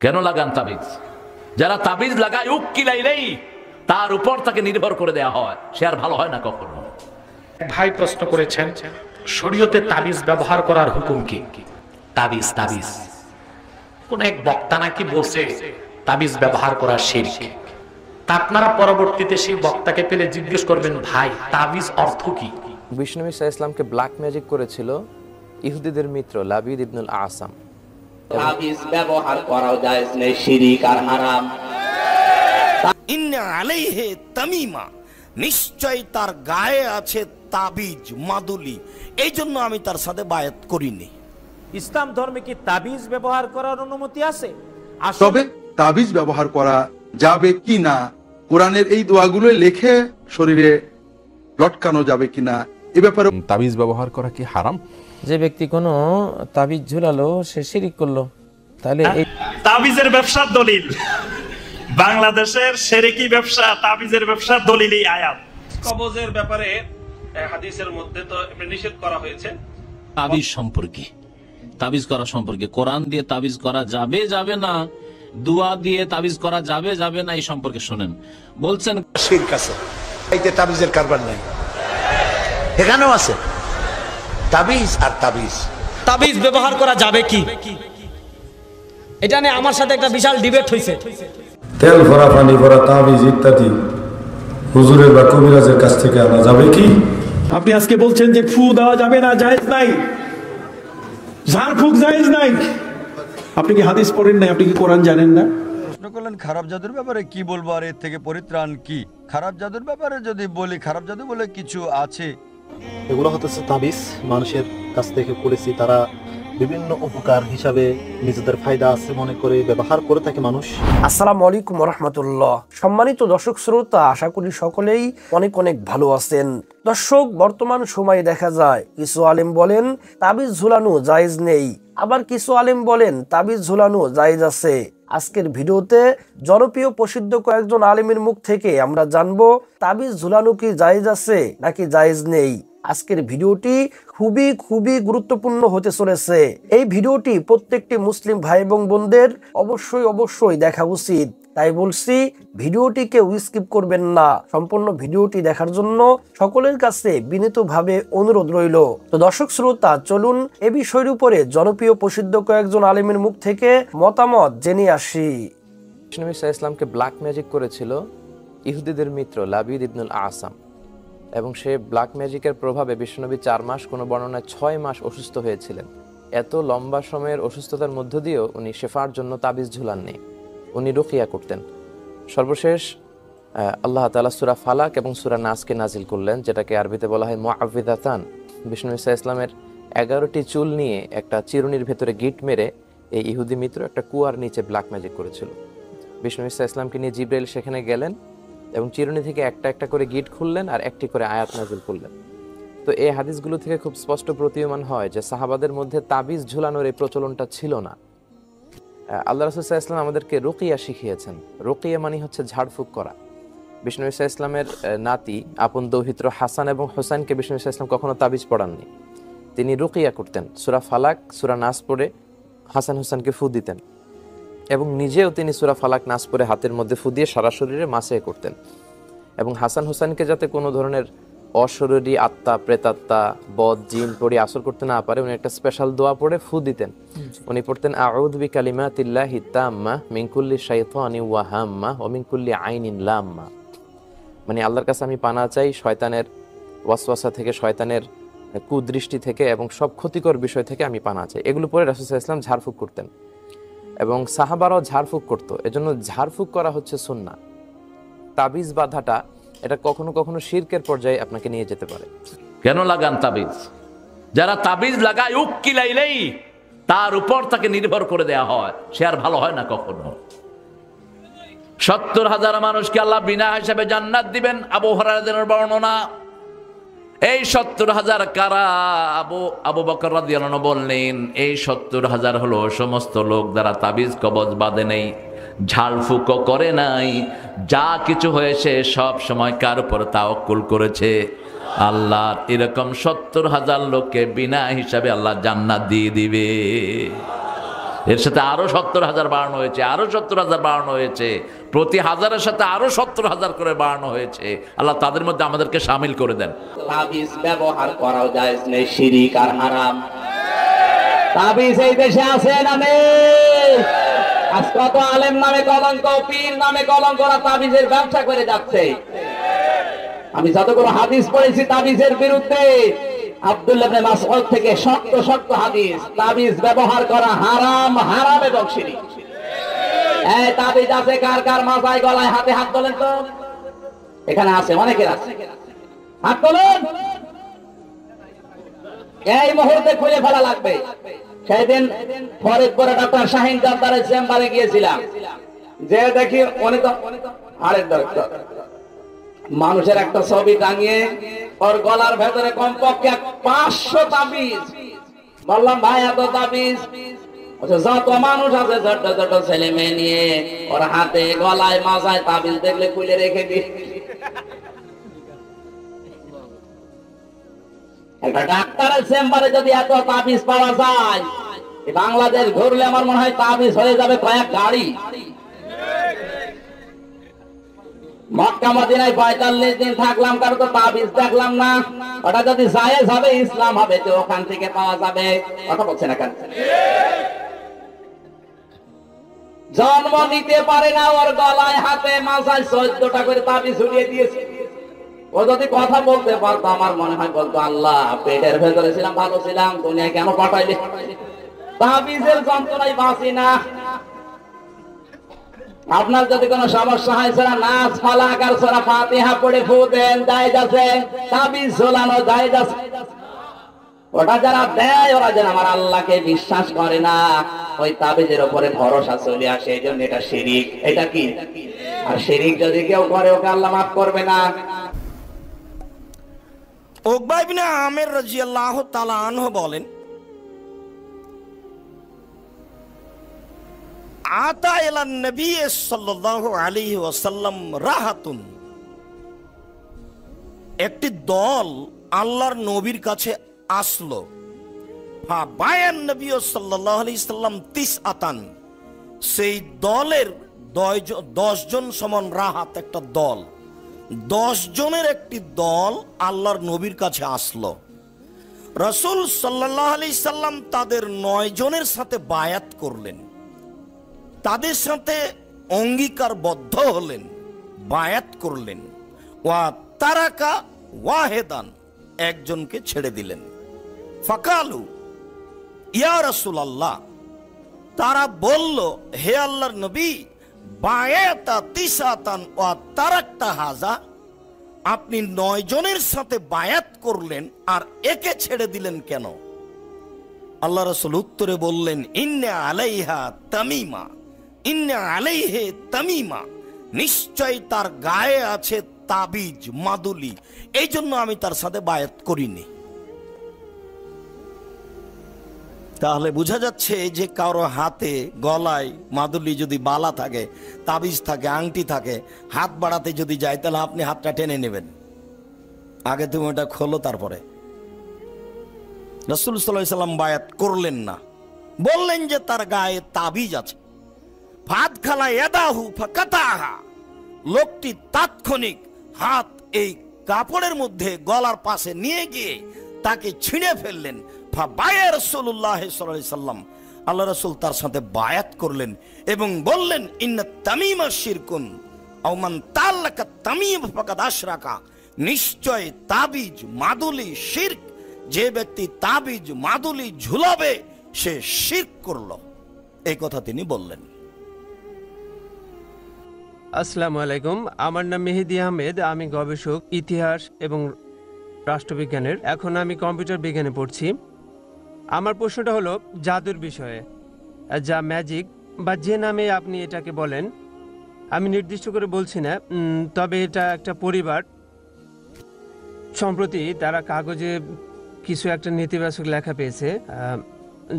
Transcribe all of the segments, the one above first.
কেন লাগান তাবিজ? যারা তাবিজ লাগায় উকিলাইলেই তার উপর তাকে নির্ভর করে দেয়া হয়, সে আর ভালো হয় না কখনো। ভাই প্রশ্ন করেছেন, শরীয়তে তাবিজ ব্যবহার করার হুকুম কি? তাবিজ তাবিজ কোন এক বক্তা নাকি বলছে তাবিজ ব্যবহার করা শিরক। তা আপনারা পরবর্তীতে সেই বক্তাকে পেলে জিজ্ঞেস করবেন, ভাই তাবিজ অর্থ কি? বিষ্ণু ঈসা ইসলামকে ব্ল্যাক ম্যাজিক করেছিল ইহুদিদের মিত্র লাবিদ ইবনুল আসাম। তাবিজ ব্যবহার করাও জায়েজ নেই, শিরক আর হারাম। ইন্না আলাইহি তামিমা, নিশ্চয় তার গায়ে আছে তাবিজ মাদুলি, এই জন্য আমি তার সাথে বায়াত করিনি। ইসলাম ধর্মে কি তাবিজ ব্যবহার করার অনুমতি আছে? তবে তাবিজ ব্যবহার করা যাবে কি না, কোরআনের এই দোয়াগুলো লিখে শরীরে লটকানো যাবে কিনা এ ব্যাপারে তাবিজ ব্যবহার করা কি হারাম? যে ব্যক্তি কোনো তাবিজ ঝুলালো সে শিরিক করলো, তাহলে এই তাবিজের ব্যবসার দলিল বাংলাদেশের শিরকি ব্যবসা, তাবিজের ব্যবসার দলিলই আয়াত। কবজের ব্যাপারে হাদিসের মধ্যে তো নিষেধ করা হয়েছে। তাবিজ সম্পর্কে, তাবিজ করা সম্পর্কে কোরআন দিয়ে তাবিজ করা যাবে যাবে না, দুয়া দিয়ে তাবিজ করা যাবে যাবে না, এই সম্পর্কে শুনেন। বলছেন শিরক আছে, এইতে তাবিজের কারবার নাই, এখানেও আছে তাবিজ আর তাবিজ। তাবিজ ব্যবহার করা যাবে কি, এটা নিয়ে আমার সাথে একটা বিশাল ডিবেট হয়েছে। তেল ভরা পানি ভরা তাবিজ ইত্যাদি হুজুরের বা কবিরাজের কাছ থেকে আনা যাবে কি? আপনি আজকে বলছেন যে ফু দেওয়া যাবে না, জায়েজ নাই, ঝাড়ফুঁক জায়েজ নাই। আপনি কি হাদিস পড়েন নাই? আপনি কি কোরআন জানেন না? প্রশ্ন করলেন খারাপ জাদুর ব্যাপারে কি বলবো, আর এর থেকে পরিত্রাণ কি? খারাপ জাদুর ব্যাপারে যদি বলি, খারাপ জাদু বলে কিছু আছে, এগুলো হতেছে তাবিজ, মানুষের কাছ থেকে করেছি, তারা বিভিন্ন উপকার হিসাবে নিজেদের ফায়দা আছে মনে করে ব্যবহার করে থাকে মানুষ। আসসালামু আলাইকুম ওয়া রাহমাতুল্লাহ। সম্মানিত দর্শক শ্রোতা, আশা করি সকলেই অনেক অনেক ভালো আছেন। দর্শক, বর্তমান সময়ে দেখা যায় কিছু আলেম বলেন তাবিজ ঝুলানো জায়েজ নেই, আবার কিছু আলেম বলেন তাবিজ ঝুলানো জায়েজ আছে। আজকের ভিডিওতে জনপ্রিয় প্রসিদ্ধ কয়েকজন আলেমের মুখ থেকে আমরা জানবো তাবিজ ঝুলানো কি জায়েজ আছে নাকি জায়েজ নেই। আজকের ভিডিওটি খুবই খুবই গুরুত্বপূর্ণ হতে চলেছে। এই ভিডিওটি প্রত্যেকটি মুসলিম ভাই এবং বোনদের অবশ্যই দেখা উচিত। তাই বলছি, ভিডিওটিকে স্কিপ করবেন না, সম্পূর্ণ ভিডিওটি দেখার জন্য সকলের কাছে বিনীতভাবে অনুরোধ রইল। তো দর্শক শ্রোতা, চলুন এ বিষয়ের উপরে জনপ্রিয় প্রসিদ্ধ কয়েকজন আলেমের মুখ থেকে মতামত জেনে আসি। বিষ্ণু ঈসা ইসলামকে ব্ল্যাক ম্যাজিক করেছিল ইহুদিদের মিত্র লাবিদ ইবনুল আসাম, এবং সে ব্ল্যাক ম্যাজিকের প্রভাবে বিশ্বনবী 4 মাস, কোনো বর্ণনায় 6 মাস অসুস্থ হয়েছিলেন। এত লম্বা সময়ের অসুস্থতার মধ্য দিয়েও উনি শেফার জন্য তাবিজ ঝুলাননি, উনি রুকিয়া করতেন। সর্বশেষ আল্লাহ তাআলা সূরা ফালাক এবং সূরা নাসকে নাজিল করলেন, যেটাকে আরবিতে বলা হয় মুআউযিযাতান। বিষ্ণু ঈসা ইসলামের 11টি চুল নিয়ে একটা চিরুনির ভেতরে গিট মেরে এই ইহুদি মিত্র একটা কুয়ার নিচে ব্ল্যাক ম্যাজিক করেছিল। বিষ্ণু ঈসা ইসলামকে নিয়ে জিবরাইল সেখানে গেলেন এবং চিরুনি থেকে একটা একটা করে গিট খুললেন আর একটি করে আয়াত নাজিল করলেন। তো এই হাদিসগুলো থেকে খুব স্পষ্ট প্রতীয়মান হয় যে সাহাবাদের মধ্যে তাবিজ ঝুলানোর এই প্রচলনটা ছিল না। আল্লাহ রাসূল সাল্লাল্লাহু আলাইহি ওয়াসাল্লাম আমাদেরকে রুকিয়া শিখিয়েছেন। রুকিয়া মানে হচ্ছে ঝাড়ফুঁক করা। বিষ্ণু ঈসা ইসলামের নাতি আপন দৌহিত্র হাসান এবং হোসেনকে বিষ্ণু ঈসা ইসলাম কখনো তাবিজ পড়াননি, তিনি রুকিয়া করতেন। সূরা ফালাক সূরা নাস পড়ে হাসান হোসেনকে ফু দিতেন এবং নিজেও তিনি সূরা ফালাক নাস পড়ে হাতের মধ্যে ফু দিয়ে সারা শরীরে মাসে করতেন, এবং হাসান হোসেনকে যাতে কোনো ধরনের অশরীরী আত্মা, প্রেতাত্মা, বদ, জিন পড়ে আসর করতে না পারে, উনি একটা স্পেশাল দোয়া পড়ে ফু দিতেন। উনি পড়তেন আউযু বিকালিমাতিল্লাহি তাম্মা মিন কুল্লি শাইতানি ওয়া হাম্মা ওয়া মিন কুল্লি আইনিন লাম্মা, মানে আল্লাহর কাছে আমি পানা চাই শয়তানের ওয়াসওয়াসা থেকে, শয়তানের কুদৃষ্টি থেকে এবং সব ক্ষতিকর বিষয় থেকে আমি পানা চাই। এগুলো পড়ে রাসূল সাল্লাল্লাহু আলাইহি ওয়াসাল্লাম ঝাড়ফুঁক করতেন এবং সাহাবারাও ঝাড়ফুঁক করত। এজন্য ঝাড়ফুঁক করা হচ্ছে সুন্নাহ। তাবিজ বাঁধাটা এটা কখনো কখনো শিরকের পর্যায়ে আপনাকে নিয়ে যেতে পারে। কেন লাগান তাবিজ? যারা তাবিজ লাগায় উকিলাইলেই তার উপর তাকে নির্ভর করে দেয়া হয়, সে আর ভালো হয় না কখনো। 70,000 মানুষকে আল্লাহ বিনা হিসাবে জান্নাত দিবেন, আবু হুরায়রার বর্ণনা। এই 70,000 কারা? আবু বকর রাদিয়াল্লাহু আনহু বললেন, এই 70,000 হলো সমস্ত লোক যারা তাবিজ কবজ বাঁধে নেই, ঝাড়ফুঁক করে নাই, যা কিছু হয়েছে সব সময় কার উপর তাওয়াক্কুল করেছে? আল্লাহর। এরকম 70,000 লোককে বিনা হিসাবে আল্লাহ জান্নাত দিয়ে দিবে। এর সাথে আরো 70,000 বাড়ানো হয়েছে, আরো 70,000 বাড়ানো হয়েছে, প্রতি হাজারের সাথে আরো 70,000 করে বাড়ানো হয়েছে। আল্লাহ তাদের মধ্যে আমাদেরকে শামিল করে দেন। তাবিজ ব্যবহার করাও জায়েজ নেই, শিরিক আর হারাম। তাবিজ এই দেশে আছে না নেই? আজ কত আলেম নামে কলঙ্ক, পীর নামে কলঙ্ক, ওরা তাবিজের ব্যবসা করে যাচ্ছে। আমি যতগুলো হাদিস পড়েছি তাবিজের বিরুদ্ধে, আব্দুল্লাহ ইবনে মাসউদ থেকে শক্ত শক্ত হাদিস, তাবিজ ব্যবহার করা হারাম, হারাম এবং শিরিক। এই তাবিজ আছে কার কার মাথায়, গলায়, হাতে? হাত তোলেন তো। এখানে আছে, অনেকের আছে, হাত তোলেন। এই মুহূর্তে খুলে ফেলা লাগবে। সেদিন ফরিদপুরে ডক্টর শাহিন জর্দারের চেম্বারে গিয়েছিলাম, যে দেখি উনি তো আরেক ডক্টর, মানুষের একটা ছবি টাঙিয়ে ওর গলার ভেতরে কমপক্ষে 500 তাবিজ। বললাম ভাই এত তাবিজ? যত মানুষ আছে ছোট ছোট ছেলে মেয়ে নিয়ে ওর হাতে গলায় মাথায় তাবিজ দেখলে খুলে রেখে দি। একটা ডাক্তারের চেম্বারে যদি এত তাবিজ পাওয়া যায়, বাংলাদেশ ঘুরলে আমার মনে হয় তাবিজ হয়ে যাবে কয়েক গাড়ি। মক্কা মদিনায় 45 দিন থাকলাম, কারো তো তাবিজ দেখলাম না। ওটা যদি জায়েজ হবে, ইসলাম হবে, তো ওখান থেকে পাওয়া যাবে। কথা বলছেন না কেন? জন্ম নিতে পারে না, ওর গলায়, হাতে, মাথায় 14টা করে তাবিজ ঝুলিয়ে দিয়েছে। ও যদি কথা বলতে পারতো, আমার মনে হয় বলতো, আল্লাহ পেটের ভেতরে ছিলাম, ভালো ছিলাম, দুনিয়া কেন পাঠাইলে? তাবিজের যন্ত্রণায় বাঁচি না। আপনার যদি কোনো সমস্যা হয়, সেটা নাচ, ফালাক আর সূরা ফাতিহা পড়ে ফু দেন, জায়েজ আছে। তাবিজ ঝোলানো জায়েজ আছে। ওটা যারা দেয়, ওরা যেন আমার আল্লাহকে বিশ্বাস করে না, ওই তাবিজের উপরে ভরসা চলে আসে, এই জন্য এটা শিরিক। এটা কি? আর শিরিক যদি কেউ করে, ওকে আল্লাহ মাফ করবে না। উকবা ইবনে আমির রাদিয়াল্লাহু তাআলা আনহু বলেন, আতা ইলান নবী সাল্লাল্লাহু আলাইহি ওয়াসাল্লাম রাহাতুন, একটি দল আল্লাহর নবীর কাছে আসলো। বায়ান নবী সাল্লাল্লাহু আলাইহি সাল্লাম তিসআতান, সেই দলের 10 জন সমান রাহাত, একটা দল, 10 জনের একটি দল আল্লাহর নবীর কাছে আসলো। রাসূল সাল্লাল্লাহু আলাইহি সাল্লাম তাদের 9 জনের সাথে বায়াত করলেন, তাদের সাথে অঙ্গীকারবদ্ধ হলেন, বায়াত করলেন। ওয়া তারাকা ওয়াহেদান, একজনকে ছেড়ে দিলেন। ফাকালু ইয়া রাসূলুল্লাহ, তারা বলল, হে আল্লাহর নবী, বায়াতা তিসাতান ওয়া তারাকতা হাজা, আপনি 9 জনের সাথে বায়াত করলেন আর একে ছেড়ে দিলেন কেন? আল্লাহ রাসূল উত্তরে বললেন, ইন্না আলাইহা তামিমা, ইন্না আলাইহি তামিমা, নিশ্চয় তার গায়ে আছে তাবিজ, মাদুলি, এই জন্য আমি তার সাথে বায়াত করিনি। তাহলে বোঝা যাচ্ছে যে কারো হাতে, গলায় মাদুলি যদি বালা থাকে, তাবিজ থাকে, আংটি থাকে, হাত বাড়াতে যদি যায়, তাহলে আপনি হাতটা টেনে নেবেন। আগে তুমি ওটা খোলো, তারপরে। রাসূল সাল্লাল্লাহু আলাইহি সাল্লাম বায়াত করলেন না, বললেন যে তার গায়ে তাবিজ আছে। ফাদখালা ইয়াদাহু ফাকাতাহা, লোকটি তাৎক্ষণিক হাত এই কাপড়ের মধ্যে গলার পাশে নিয়ে গিয়ে তাকে ছিঁড়ে ফেললেন। ফাবায়া রাসূলুল্লাহ সাল্লাল্লাহু আলাইহি সাল্লাম, আল্লাহ রাসূল তার সাথে বায়াত করলেন এবং বললেন, ইন্না তামিমা শিরকুন আও মান তাল্লাকা তামিম ফাকাদ আশরাকা, নিশ্চয় তাবিজ, মাদুলি শিরক, যে ব্যক্তি তাবিজ, মাদুলি ঝুলাবে সে শিরক করলো, এই কথা তিনি বললেন। আসসালামু আলাইকুম, আমার নাম মেহেদি আহমেদ, আমি গবেষক ইতিহাস এবং রাষ্ট্রবিজ্ঞানের। এখন আমি কম্পিউটার বিজ্ঞানে পড়ছি। আমার প্রশ্নটা হলো জাদুর বিষয়ে, যা ম্যাজিক বা যে নামে আপনি এটাকে বলেন, আমি নির্দিষ্ট করে বলছি না, তবে এটা একটা পরিবার। সম্প্রতি তারা কাগজে কিছু একটা নেতিবাচক লেখা পেয়েছে,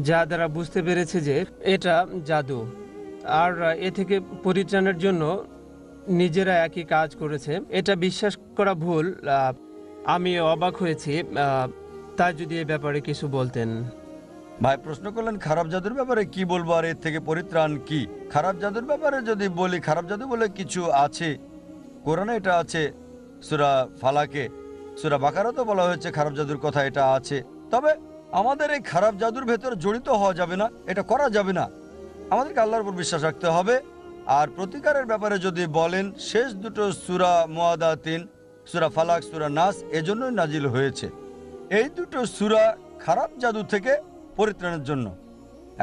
যা দ্বারা বুঝতে পেরেছে যে এটা জাদু, আর এ থেকে পরিত্রাণের জন্য নিজেরা একই কাজ করেছে। এটা বিশ্বাস করা ভুল, আমি অবাক হয়েছি। তাই যদি এ ব্যাপারে কিছু বলতেন। ভাই প্রশ্ন করলেন খারাপ জাদুর ব্যাপারে কি বলবো আর এর থেকে পরিত্রাণ কি। খারাপ জাদুর ব্যাপারে যদি বলি, খারাপ জাদু বলে কিছু আছে, কোরআনে এটা আছে, সূরা ফালাকে, সূরা বাকারাতে বলা হয়েছে খারাপ জাদুর কথা এটা আছে। তবে আমাদের এই খারাপ জাদুর ভেতর জড়িত হওয়া যাবে না, এটা করা যাবে না। আমাদেরকে আল্লাহর উপর বিশ্বাস রাখতে হবে। আর প্রতিকারের ব্যাপারে যদি বলেন, শেষ দুটো সূরা মুআদাতিন, সূরা ফালাক, সূরা নাস এজন্যই নাজিল হয়েছে। এই দুটো সূরা খারাপ জাদু থেকে পরিত্রাণের জন্য।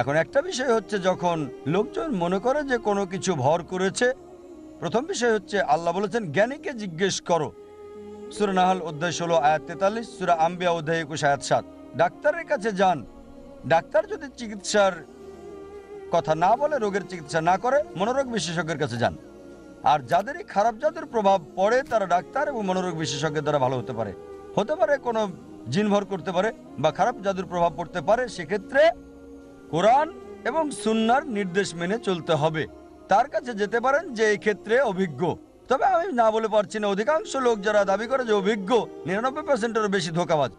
এখন একটা বিষয় হচ্ছে, যখন লোকজন মনে করে যে কোনো কিছু ভর করেছে, প্রথম বিষয় হচ্ছে আল্লাহ বলেছেন জ্ঞানীকে জিজ্ঞেস করো, সূরা নাহল অধ্যায় 16 আয়াত 43, সূরা আম্বিয়া অধ্যায় 21 আয়াত 7। ডাক্তারের কাছে যান, ডাক্তার যদি চিকিৎসার কথা না বলে, রোগের চিকিৎসা না করে, মনোরোগ বিশেষজ্ঞের কাছে যান। আর যাদেরই খারাপ জাদুর প্রভাব পড়ে তারা ডাক্তার এবং মনোরোগ বিশেষজ্ঞের দ্বারা ভালো হতে পারে। হতে পারে কোনো জিন ভর করতে পারে বা খারাপ জাদুর প্রভাব পড়তে পারে, সেক্ষেত্রে কোরআন এবং সুন্নাহর নির্দেশ মেনে চলতে হবে। তার কাছে যেতে পারেন যে এই ক্ষেত্রে অভিজ্ঞ। তবে আমি না বলে পারছি না, অধিকাংশ লোক যারা দাবি করে যে অভিজ্ঞ, 99%-এরও বেশি ধোঁকাবাজ।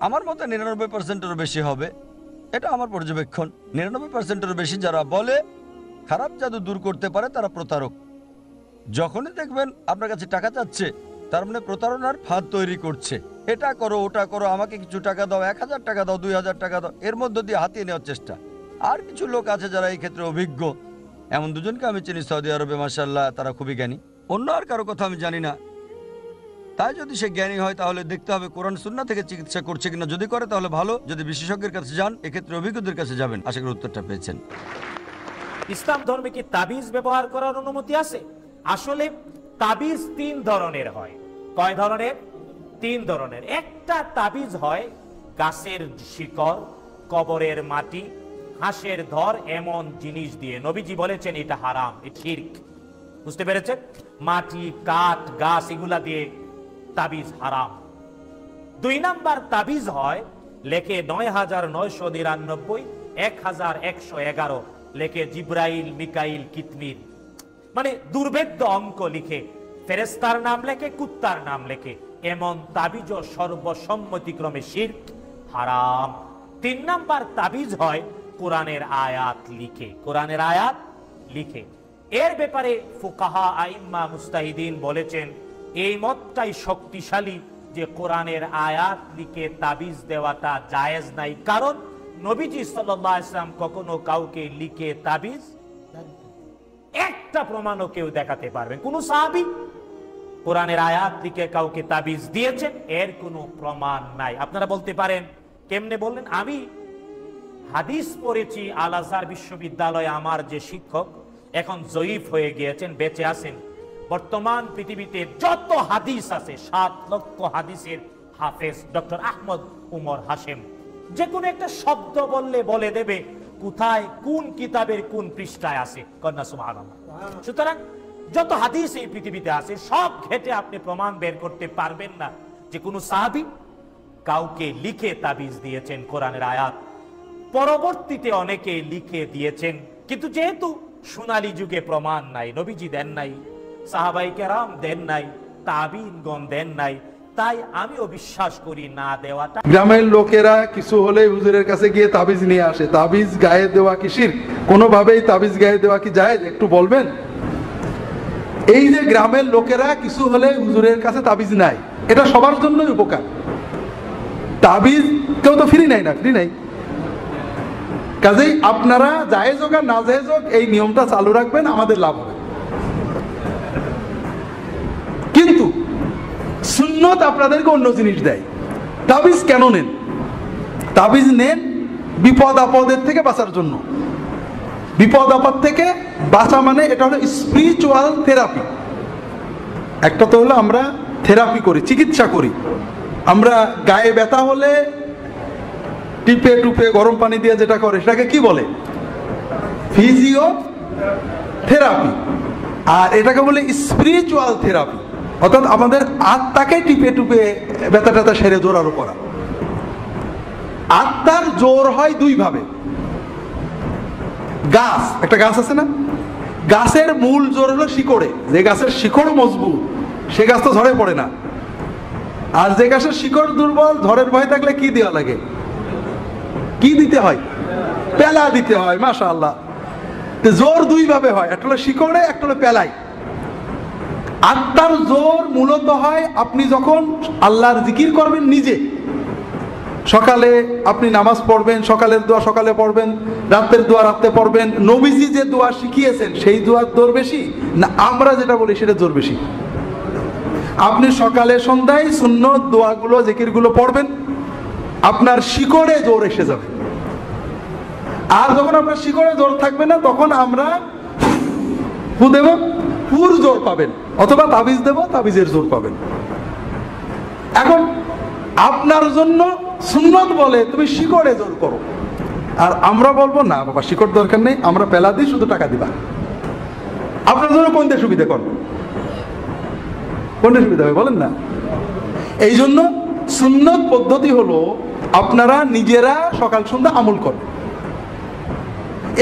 আমার মতে 99%-এরও বেশি হবে, এটা আমার পর্যবেক্ষণ। 99%-এরও বেশি যারা বলে খারাপ জাদু দূর করতে পারে তারা প্রতারক। যখনই দেখবেন আপনার কাছে টাকা চাচ্ছে, তার মানে প্রতারণার ফাঁদ তৈরি করছে। এটা করো, ওটা করো, আমাকে কিছু টাকা দাও, 1000 টাকা দাও, 2000 টাকা দাও, এর মধ্য দিয়ে হাতিয়ে নেওয়ার চেষ্টা। আর কিছু লোক আছে যারা এই ক্ষেত্রে অভিজ্ঞ। এমন দুজনকে আমি চিনি সৌদি আরবে, মাশাআল্লাহ, তারা খুবই জ্ঞানী। অন্য আর কারো কথা আমি জানি না। তাই যদি সে জ্ঞানী হয় তাহলে দেখতে হবে কোরআন সুন্নাহ থেকে চিকিৎসা করছে কিনা। যদি করে তাহলে ভালো, যদি বিশেষজ্ঞের কাছে যান, এক্ষেত্রে অভিজ্ঞদের কাছে যাবেন। আশা করি উত্তরটা পেয়েছেন। ইসলাম ধর্মে কি তাবিজ ব্যবহার করার অনুমতি আছে? আসলে তাবিজ 3 ধরনের হয়। কয় ধরনের? 3 ধরনের। একটা তাবিজ হয় গাছের শিকড়, কবরের মাটি, হাঁসের ধর, এমন জিনিস দিয়ে। নবীজি বলেছেন এটা হারাম, এটা শিরক। বুঝতে পেরেছেন? মাটি, কাঠ, গাছ এগুলা দিয়ে তাবিজ হারাম। 2 নাম্বার তাবিজ হয় লেখে 9999, 1111, লেখে জিব্রাইল, মিকাইল, কিতমির, মানে দুর্ভেদ্য অঙ্ক লিখে, ফেরেশতার নাম লেখে, কুত্তার নাম লেখে। এমন তাবিজ সর্বসম্মতিক্রমে শিরক, হারাম। 3 নাম্বার তাবিজ হয় কোরআনের আয়াত লিখে, কোরআনের আয়াত লিখে। এর ব্যাপারে ফুকাহা, আইম্মা, মুস্তাহিদিন বলেছেন এই মতটাই শক্তিশালী যে কোরআনের আয়াত লিখে তাবিজ দেওয়াটা জায়েজ নাই। কারণ নবীজি সাল্লাল্লাহু আলাইহি ওয়াসাল্লাম কখনো কাউকে লিখে তাবিজ একটা প্রমাণও কেউ দেখাতে পারবেন? কোন সাহাবী কোরআনের আয়াত লিখে কাউকে তাবিজ দিয়েছেন এর কোনো প্রমাণ নাই। আপনারা বলতে পারেন কেমনে বললেন? আমি হাদিস পড়েছি আল আজহার বিশ্ববিদ্যালয়ে, আমার যে শিক্ষক এখন জয়ীফ হয়ে গিয়েছেন, বেঁচে আছেন। বর্তমান পৃথিবীতে যত হাদিস আছে 7 লক্ষ হাদিসের হাফেজ ডক্টর আহমদ উমর হাশেম। যে কোনো একটা শব্দ বললে বলে দেবে কোথায়, কোন কিতাবের কোন পৃষ্ঠায় আছে। কন্যা সুবহানাল্লাহ। সুতরাং যত হাদিস এই পৃথিবীতে আছে সব ঘেটে আপনি প্রমাণ বের করতে পারবেন না যে কোনো সাহাবী কাউকে লিখে তাবিজ দিয়েছেন কোরআনের আয়াত। পরবর্তীতে অনেকে লিখে দিয়েছেন, কিন্তু যেহেতু সোনালী যুগে প্রমাণ নাই, নবীজি দেন নাই, সাহাবায়ে কেরাম দেন নাই, তাবিঈনগণ দেন নাই, তাই আমিও বিশ্বাস করি না দেওয়াটা। গ্রামের লোকেরা কিছু হলে হুজুরের কাছে গিয়ে তাবিজ নিয়ে আসে। তাবিজ গায়ে দেওয়া কি শিরক? কোনোভাবেই তাবিজ গায়ে দেওয়া কি জায়েজ? একটু বলবেন। এই যে গ্রামের লোকেরা কিছু হলে হুজুরের কাছে তাবিজ নাই, এটা সবার জন্যই উপকার। তাবিজ কেউ তো ফ্রি নাই, না ফ্রি নাই। কাজেই আপনারা জায়েজ হোক আর না জায়েজ হোক এই নিয়মটা চালু রাখবেন, আমাদের লাভ হবে। কিন্তু সুন্নত আপনাদেরকে অন্য জিনিস দেয়। তাবিজ কেন নেন? তাবিজ নেন বিপদ আপদের থেকে বাঁচার জন্য। বিপদ আপদ থেকে বাঁচা মানে এটা হলো স্পিরিচুয়াল থেরাপি। একটা তো হলো আমরা থেরাপি করি, চিকিৎসা করি। আমরা গায়ে ব্যথা হলে টিপে টুপে গরম পানি দিয়ে যেটা করে সেটাকে কি বলে? Physio therapy. আর এটাকে বলে স্পিরিচুয়াল থেরাপি, অর্থাৎ আমাদের আত্মাকে টিপে টুপে ব্যথা ট্যাথা সেরে জোরালো করা। আত্মার জোর হয় 2 ভাবে। গাছ, একটা গাছ আছে না, গাছের মূল জোর হলো শিকড়ে। যে গাছের শিকড় মজবুত সে গাছ তো ঝড়ে পড়ে না। আর যে গাছের শিকড় দুর্বল, ঝড়ের ভয় থাকলে কি দেওয়া লাগে? কি দিতে হয়? পেলা দিতে হয়। মাশাআল্লাহ। তো জোর দুই ভাবে হয়, একটা হলো শিকড়ে, একটা হলো পেলায়। আত্মার জোর মূলত হয় আপনি যখন আল্লাহর জিকির করবেন নিজে। সকালে আপনি নামাজ পড়বেন, সকালের দোয়া সকালে পড়বেন, রাতের দোয়া রাতে পড়বেন। নবীজি যে দোয়া শিখিয়েছেন সেই দোয়ার জোর বেশি না আমরা যেটা বলি সেটা জোর বেশি? আপনি সকালে সন্ধ্যায় সুন্নত দোয়াগুলো জিকিরগুলো পড়বেন, আপনার শিকড়ে জোর এসে যাবে। আর যখন আপনার শিকড়ে জোর থাকবে না তখন আমরা ফু দেব, ফুর জোর পাবেন, অথবা তাবিজ দেব, তাবিজের জোর পাবেন। এখন আপনার জন্য সুন্নত বলে তুমি শিকড়ে জোর করো, আর আমরা বলবো না বাবা শিকড় দরকার নেই, আমরা পেলা দিই, শুধু টাকা দিবা। আপনার জন্য কোনটা সুবিধা করবো? কোনটা সুবিধা হবে বলেন না? এই জন্য সুন্নত পদ্ধতি হলো আপনারা নিজেরা সকাল সন্ধ্যা আমল করেন।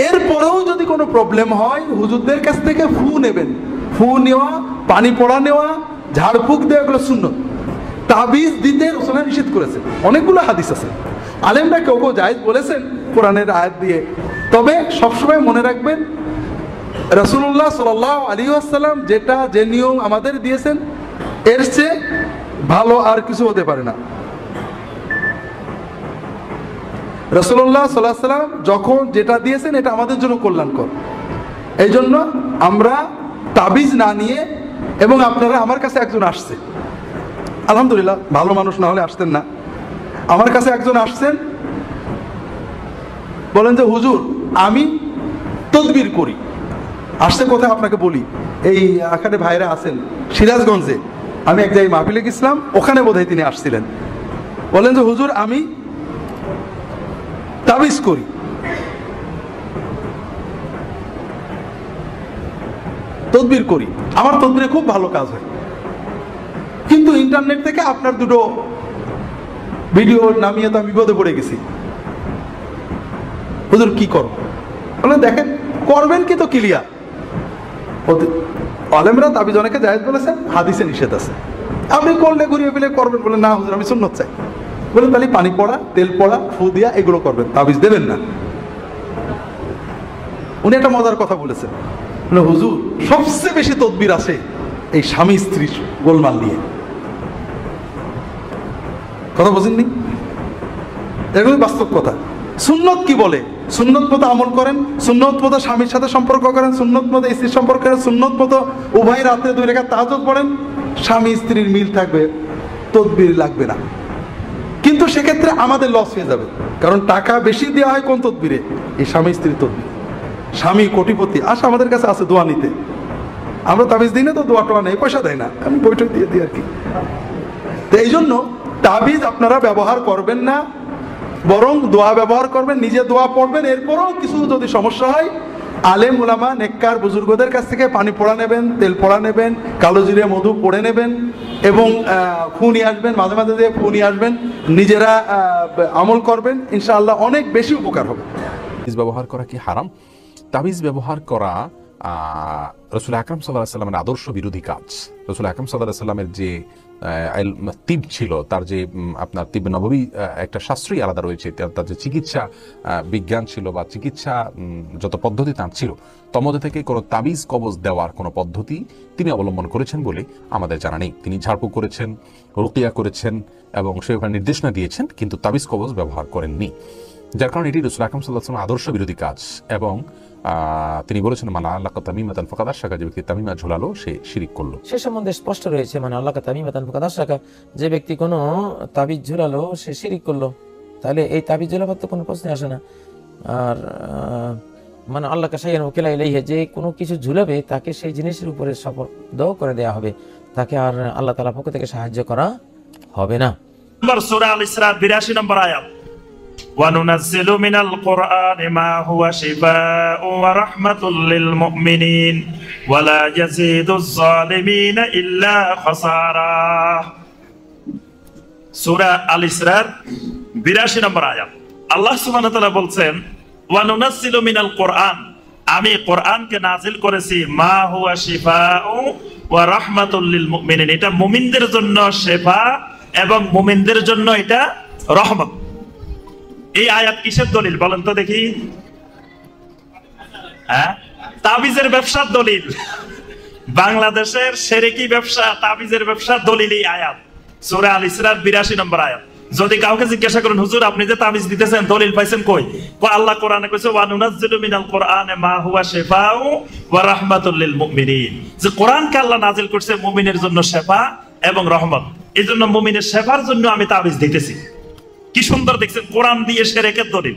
এরপরেও যদি কোনো প্রবলেম হয় হুজুরদের কাছ থেকে ফু নেবেন। ফু নেওয়া, পানি পড়া নেওয়া, ঝাড়ফুঁক দেওয়া, এগুলো সুন্নত। তাবিজ দিতে রাসূল নিষেধ করেছে, অনেকগুলো হাদিস আছে। আলেমরা কেউ কেউ জায়েজ বলেছেন কোরআনের আয়াত দিয়ে। তবে সবসময় মনে রাখবেন রাসূলুল্লাহ সাল্লাল্লাহু আলাইহি ওয়াসাল্লাম যেটা যে নিয়ম আমাদের দিয়েছেন এর চেয়ে ভালো আর কিছু হতে পারে না। রাসূলুল্লাহ সাল্লাল্লাহু আলাইহি ওয়াসাল্লাম যখন যেটা দিয়েছেন এটা আমাদের জন্য কল্যাণকর। এই জন্য আমরা তাবিজ না নিয়ে, এবং আপনারা আমার কাছে একজন আসছে, আলহামদুলিল্লাহ ভালো মানুষ না হলে আসতেন না, আমার কাছে একজন আসছেন, বলেন যে হুজুর আমি তদবির করি। আসছে কোথায় আপনাকে বলি, এই এখানে ভাইরা আছেন সিরাজগঞ্জে, আমি এক জায়গায় মাহফিলে গেছিলাম, ওখানে বোধহয় তিনি আসছিলেন। বলেন যে হুজুর আমি তাবিজ করি। তদবির করি, আমার তদবিরে খুব ভালো কাজ হয়, কিন্তু ইন্টারনেট থেকে আপনার দুটো ভিডিও নামিয়ে তো আমি বিপদে পড়ে গেছি। হুজুর কি করব? বলে দেখেন করবেন কি তো ক্লিয়ার। আলেমরা তাবিজ অনেকে জায়েজ বলেছে, হাদিসে নিষেধ আছে। আপনি করলে ঘুরিয়ে ফেলে করবেন, বলে না হুজুর আমি সুন্নত চাই। বলেন তাহলে পানি পড়া, তেল পড়া, ফু দিয়া এগুলো করবেন, তাবিজ দেবেন না। উনি একটা মজার কথা বলেছেন, হুজুর সবচেয়ে বেশি তদবির আছে এই স্বামী স্ত্রীর গোলমাল নিয়ে। কথা বুঝেননি? এগুলো বাস্তব কথা। সুন্নত কি বলে? সুন্নত মতো আমল করেন, সুন্নত মতো স্বামীর সাথে সম্পর্ক করেন, সুন্নত মতো স্ত্রীর সম্পর্ক করেন, সুন্নত মতো উভয় রাতে 2 রাকাত তাহাজ্জুদ পড়েন, স্বামী স্ত্রীর মিল থাকবে, তদবির লাগবে না। কিন্তু সেক্ষেত্রে আমাদের লস হয়ে যাবে, কারণ টাকা বেশি দেওয়া হয় কোন তদবিরে? এই স্বামী স্ত্রীর তদবির। স্বামী কোটিপতি আসে আমাদের কাছে আছে দোয়া নিতে, আমরা তাবিজ দিই না তো, দোয়া টোয়া নেই, পয়সা দেয় না, আমি বৈঠক দিয়ে দিই আর কি। তো এই জন্য তাবিজ আপনারা ব্যবহার করবেন না, বরং দোয়া ব্যবহার করবেন, নিজে দোয়া পড়বেন। এরপরও কিছু যদি সমস্যা হয় আলেম উলামা নেককার বুজুর্গদের কাছ থেকে পানি পড়া নেবেন, তেল পড়া নেবেন, কালো জিরে মধু পড়ে নেবেন, এবং ফু নিয়ে আসবেন, মাঝে মাঝে দিয়ে ফু নিয়ে আসবেন, নিজেরা আমল করবেন, ইনশাআল্লাহ অনেক বেশি উপকার হবে। তাবিজ ব্যবহার করা কি হারাম? তাবিজ ব্যবহার করা রাসূল আকরাম সাল্লাল্লাহু আলাইহি ওয়াসাল্লামের আদর্শ বিরোধী কাজ। রাসূল আকরাম সাল্লাল্লাহু আলাইহি ওয়াসাল্লামের যে তিব ছিল, তার যে আপনার তিব নববী একটা শাস্ত্রই আলাদা রয়েছে, তার যে চিকিৎসা বিজ্ঞান ছিল বা চিকিৎসা যত পদ্ধতি তার ছিল, তার মধ্যে থেকে কোনো তাবিজ কবজ দেওয়ার কোনো পদ্ধতি তিনি অবলম্বন করেছেন বলে আমাদের জানা নেই। তিনি ঝাড়ফুঁক করেছেন, রুকিয়া করেছেন এবং সেখানে নির্দেশনা দিয়েছেন, কিন্তু তাবিজ কবজ ব্যবহার করেননি। যার কারণে এটি রাসূল আকরাম সাল্লাল্লাহু আলাইহি ওয়াসাল্লামের আদর্শ বিরোধী কাজ। এবং তিনি বলেছেন মানা আল্লাকা তামিমাতান ফাকাদ আশরাকা, যে ব্যক্তি তামিমা ঝুলালো সে শিরিক করলো। সে সম্বন্ধে স্পষ্ট রয়েছে, মানে আল্লাকা তামিমাতান ফাকাদ আশরাকা, যে ব্যক্তি কোনো তাবিজ ঝুলালো সে শিরিক করলো। তাহলে এই তাবিজ ঝুলাবার তো কোনো প্রশ্ন আসে না। আর মানে আল্লাহ কাশাইয়ান ওকেলা ইলাইহি, যে কোনো কিছু ঝুলাবে তাকে সেই জিনিসের উপরে শপথ করে দেওয়া হবে, তাকে আর আল্লাহ তাআলার পক্ষ থেকে সাহায্য করা হবে না। সূরা আল ইসরা 82 নম্বর আয়াত, وَنُنَزِّلُ مِنَ الْقُرْآنِ مَا هُوَ شِفَاءٌ وَرَحْمَةٌ لِّلْمُؤْمِنِينَ وَلَا يَزِيدُ الظَّالِمِينَ إِلَّا خَسَارًا। সূরা আল ইসরার 82 নম্বর আয়াত, আল্লাহ সুবহানাহু ওয়া তাআলা বলছেন ওয়ানুনাজ্জিলু মিনাল কোরআন, আমি কোরআনকে নাজিল করেছি, মা হুয়া শিফাউ ওয়া রাহমাতুল লিল মুমিনিন, এটা মুমিনদের জন্য শিফা এবং মুমিনদের জন্য এটা রহমত। এই আয়াত কিসের দলিল বলেন তো দেখি? হ্যাঁ, তাবিজের ব্যবসার দলিল। বাংলাদেশের সেরেকি ব্যবসা, তাবিজের ব্যবসার দলিল এই আয়াত, সূরা আল ইসরার 82 নম্বর আয়াত। যদি কাউকে জিজ্ঞাসা করেন, হুজুর আপনি যে তাবিজ দিতেছেন দলিল পাইছেন কই? আল্লাহ কোরআনে কইছে ওয়া নুনাজ্জিলু মিনাল কোরআনে মা হুয়া শিফাউ ওয়া রাহমাতুল লিল মুমিনিন, যে কোরআনকে আল্লাহ নাযিল করছে মুমিনের জন্য শিফা এবং রহমত। এজন্য মুমিনের শিফার জন্য আমি তাবিজ দিতেছি। কি সুন্দর দেখছেন, কোরআন দিয়ে শিরকের দলিল,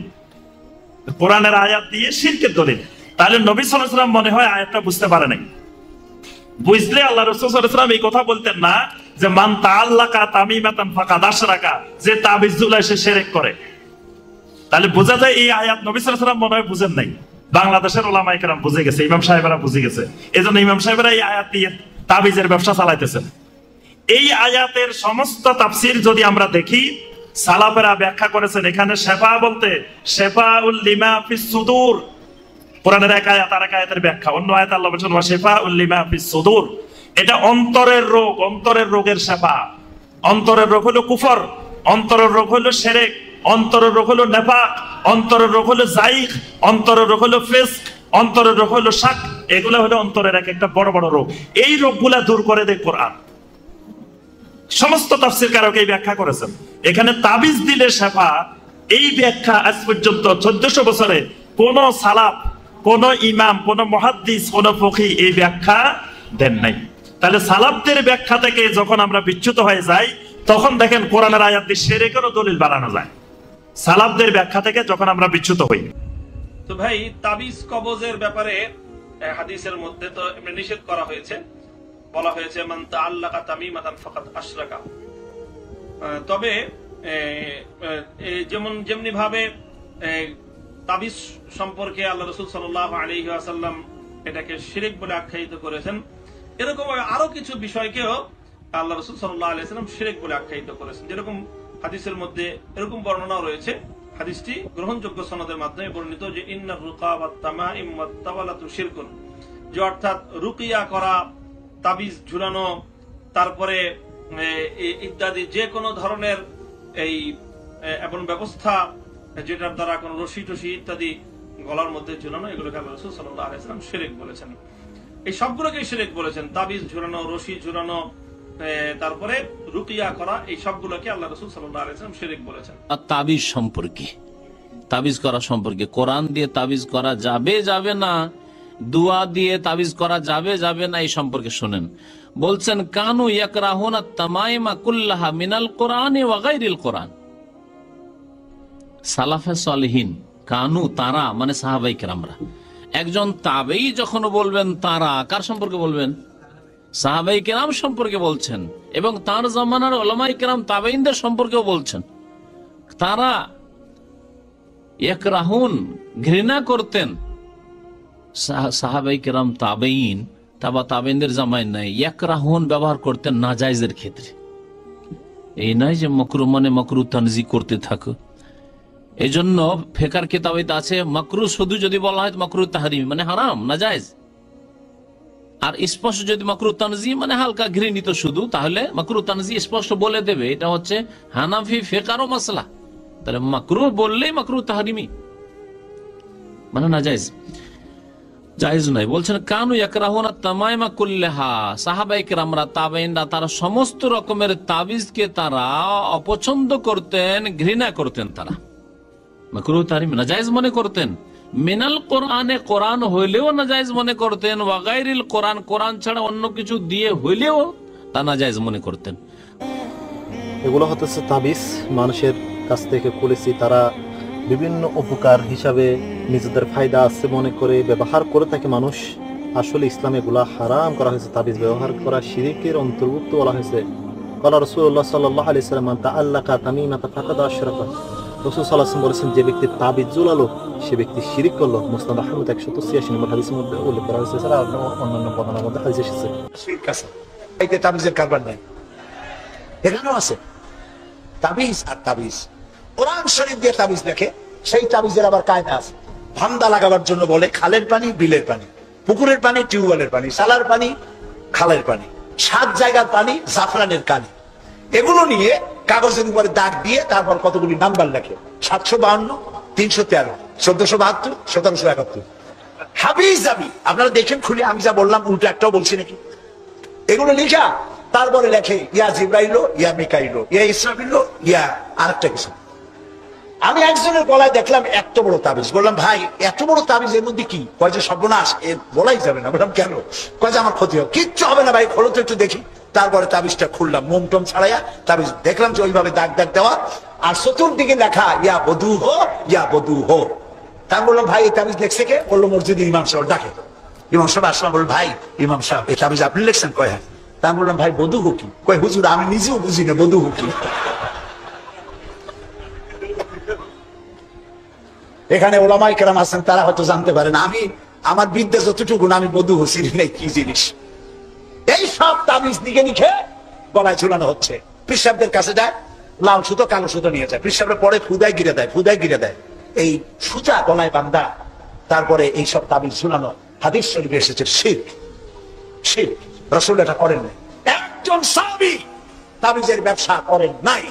কোরআনের আয়াত দিয়ে শিরকের দলিল। তাহলে নবী সাল্লাল্লাহু আলাইহি ওয়াসাল্লাম মনে হয় আয়াতটা বুঝতে পারে নাই। বুঝলে আল্লাহ রাসূল সাল্লাল্লাহু আলাইহি ওয়াসাল্লাম এই কথা বলতেন না যে মান তাআল্লাকা তামিমাতান ফাকাদ আশরাকা, যে তাবিজ ঝুলায় সে শিরক করে। তাহলে বোঝা যায় এই আয়াত নবী সাল্লাল্লাহু আলাইহি ওয়াসাল্লাম মনে হয় বুঝেন নাই, বাংলাদেশের উলামায়ে কেরাম বুঝে গেছে, ইমাম সাহেবরা বুঝে গেছে। এজন্য ইমাম সাহেবরা এই আয়াত দিয়ে তাবিজের ব্যবসা চালাইতেছেন। এই আয়াতের সমস্ত তাফসীর যদি আমরা দেখি, সালাফেরা ব্যাখ্যা করেছেন এখানে শেফা বলতে শেফাউল লিমা ফিস সুদূর, কোরআনের এক আয়াত আর এক আয়াতের ব্যাখ্যা। অন্য আয়াতে আল্লাহ বলেছেন ওয়া শিফাউল লিমা ফিস সুদূর, এটা অন্তরের রোগ, অন্তরের রোগের শেফা। অন্তরের রোগ হলো কুফর, অন্তরের রোগ হলো শিরক, অন্তরের রোগ হলো নিফাক, অন্তরের রোগ হলো যায়িক, অন্তরের রোগ হলো ফিসক, অন্তরের রোগ হলো শাক। এগুলো হলো অন্তরের এক একটা বড় বড় রোগ। এই রোগগুলা দূর করে দেয় কোরআন। সমস্ত তাফসীরকারক এই ব্যাখ্যা করেছেন। এখানে তাবিজ দিলে শেফা, এই ব্যাখ্যা আজ পর্যন্ত 1400 বছরে কোন সালাফ, কোন ইমাম, কোন মুহাদ্দিস, কোন ফকিহ এই ব্যাখ্যা দেন নাই। তাহলে সালাফদের ব্যাখ্যা থেকে যখন আমরা বিচ্যুত হয়ে যাই, তখন দেখেন কোরআনের আয়াত দিয়ে শিরকেরও দলিল বানানো যায়। সালাফদের ব্যাখ্যা থেকে যখন আমরা বিচ্যুত হই। তো ভাই, তাবিজ কবজের ব্যাপারে হাদিসের মধ্যে তো নিষেধ করা হয়েছে, বলা হয়েছে মান তাআল্লাকা তামিমাতান ফাকাদ আশরাকা। তবে যেমনি ভাবে তাবিজ সম্পর্কে আল্লাহ রাসূল সাল্লাল্লাহু আলাইহি ওয়াসাল্লাম এটাকে শিরক বলে আখ্যায়িত করেছেন, এরকম আরো কিছু বিষয়কেও আল্লাহ রাসূল সাল্লাল্লাহু আলাইহি ওয়াসাল্লাম শিরক বলে আখ্যায়িত করেছেন। যেরকম হাদিসের মধ্যে এরকম বর্ণনাও রয়েছে, হাদিসটি গ্রহণযোগ্য সনদের মাধ্যমে বর্ণিত, যে ইন্নার রুকা ওয়াত তামাইম ওয়াত তাওয়ালাতু শিরকুন, যে অর্থাৎ রুকিয়া করা, তাবিজ ঝুলানো, তারপরে ইত্যাদি যে কোনো ধরনের এই এমন ব্যবস্থা যেটার দ্বারা কোন রশি টসি ইত্যাদি গলার মধ্যে ঝুলানো, এগুলোকে আল্লাহ রাসূল সাল্লাল্লাহু আলাইহি ওয়াসাল্লাম শিরক বলেছেন। এই সবগুলোকে শিরক বলেছেন। তাবিজ ঝুলানো, রশি ঝুলানো, তারপরে রুকিয়া করা, এই সবগুলোকে আল্লাহ রাসূল সাল্লাল্লাহু আলাইহি ওয়াসাল্লাম শিরক বলেছেন। তাবিজ সম্পর্কে, তাবিজ করা সম্পর্কে, কোরআন দিয়ে তাবিজ করা যাবে যাবে না, দুয়া দিয়ে তাবিজ করা যাবে যাবে না, এই সম্পর্কে শুনেন। বলছেন কানু ইয়াকরাহুনা তামাইমা কুল্লাহা মিনাল কোরআনি ওয়া গায়রিল কোরআন। সালাফে সালেহিন, কানু তারা মানে সাহাবায়ে কেরামরা। একজন তাবেঈ যখন বলবেন তারা, কার সম্পর্কে বলবেন? সাহাবায়ে কেরাম সম্পর্কে বলছেন, এবং তার জামানার উলামায়ে কেরাম তাবেঈনদের সম্পর্কেও বলছেন। তারা ইয়াকরাহুন ঘৃণা করতেন, সাহাবায়ে কেরাম তাবেঈন তাবেঈনদের জামায় নাই, ইয়াকরাহুন ব্যবহার করতেন নাজায়েজের ক্ষেত্রে। এই নয় যে মাকরুহ মানে মাকরুহ তানজি করতে থাকো। এই জন্য ফিকহের কিতাবে আছে মাকরুহ শুধু যদি বলা হয় মাকরুহ তাহরিম মানে হারাম, নাজায়েজ। আর স্পষ্ট যদি মাকরুহ তানজি মানে হালকা ঘৃণিত শুধু, তাহলে মাকরুহ তানজি স্পষ্ট বলে দেবে। এটা হচ্ছে হানাফি ফিকহের মাসলা। তাহলে মাকরুহ বললেই মাকরুহ তাহরিমি মানে নাজায়েজ, জায়েজ নাই। বলছেন কানু ইয়াকরাহুনা তামাইমা কুল্লাহা, সাহাবায়ে কেরামরা তাবেঈনরা তারা সমস্ত রকমের তাবিজকে তারা অপছন্দ করতেন, ঘৃণা করতেন, তারা মাকরুহ তাহরিম নাজায়েজ মনে করতেন। মিনাল কোরআনে, কোরআন হইলেও নাজায়েজ মনে করতেন, ওয়া গায়রিল কোরআন, কোরআন ছাড়া অন্য কিছু দিয়ে হইলেও তা নাজায়েজ মনে করতেন। এগুলো হতেছে তাবিজ, মানুষের কাছ থেকে খুলেছি, তারা বিভিন্ন উপকার হিসাবে নিজেদের ফায়দা আছে মনে করে ব্যবহার করে থাকে মানুষ। আসলে ইসলামে এগুলা হারাম করা হয়েছে। তাবিজ ব্যবহার করা শিরকের অন্তর্ভুক্ত বলা হয়েছে। কালা রাসূলুল্লাহ সাল্লাল্লাহু আলাইহি ওয়াসাল্লাম মান তাআল্লাকা তামিমাতান ফাকাদ আশরাকা। রাসূল সাল্লাল্লাহু আলাইহি ওয়াসাল্লাম বলেছেন, যে ব্যক্তি তাবিজ ঝুলালো সে ব্যক্তি শিরক করলো। মুসনাদ আহমদ 186 নম্বর হাদিসের মধ্যে উল্লেখ করা হয়েছে। এছাড়া অন্যান্য বর্ণনার মধ্যে হাদিস এসেছে। শিরক আছে, এইতে তাবিজের কারবার নাই। এখানেও আছে তাবিজ আর তাবিজ। কোরআন শরীফ দিয়ে তাবিজ দেখে, সেই তাবিজের আবার কায়দা আছে। ধান্দা লাগাবার জন্য বলে খালের পানি, বিলের পানি, পুকুরের পানি, টিউবওয়েলের পানি, সালার পানি, খালের পানি, 7 জায়গার পানি, জাফরানের কালি, এগুলো নিয়ে কাগজের উপরে দাগ দিয়ে তারপর কতগুলি নাম্বার লেখে। 752, 313, 1472, 1771। হাবিজ আমি, আপনারা দেখেন খুলে, আমি যা বললাম উল্টো একটাও বলছি নাকি? এগুলো লিখা তারপরে লেখে ইয়া জিব্রাইলো, ইয়া মিকাইলো, ইয়া ইসরাফিলো, ইয়া আরেকটা কিছু। আমি একজনের গলায় দেখলাম এত বড় তাবিজ, বললাম ভাই এত বড় তাবিজ এর মধ্যে কি? কয় যে সর্বনাশ, এর বলাই যাবে না। বললাম কেন? কয় যে আমার ক্ষতি হবে। কিচ্ছু হবে না ভাই, খোলো তো একটু দেখি। তারপরে তাবিজটা খুললাম, মোম টোম ছাড়াইয়া তাবিজ দেখলাম যে ওইভাবে দাগ দাগ দেওয়া, আর চতুর্দিকে লেখা ইয়া বধু হো, ইয়া বধু হো। তা আমি বললাম ভাই এই তাবিজ দেখছে কে? বললো মসজিদে ইমাম সাহেব। ডাকে ইমাম সাহেব আসলাম, বলল ভাই ইমাম সাহেব এই তাবিজ আপনি লিখছেন? কয় হ্যাঁ। তা আমি বললাম ভাই বধু হো কি? কয় হুজুর আমি নিজেও বুঝি না বধু হো কি। এখানে ওলামায়ে কেরাম আছেন, তারা হয়তো জানতে পারেন, আমি আমার বিদ্যা যতটুকু না, আমি বধু হচ্ছি নাই কি জিনিস। এই সব তাবিজ দিকে লিখে গলায় ঝুলানো হচ্ছে। পিসাবদের কাছে যায়, লাল সুতো কালো সুতো নিয়ে যায়, পিসাবের পরে ফুদায় গিরে দেয়, ফুদায় গিরে দেয়, এই সুতা গলায় বান্ধা, তারপরে এই সব তাবিজ ঝুলানো। হাদিস শরীফে এসেছে শিরক, শিরক। রাসূল এটা করেন নাই। একজন সাহাবী তাবিজের ব্যবসা করেন নাই।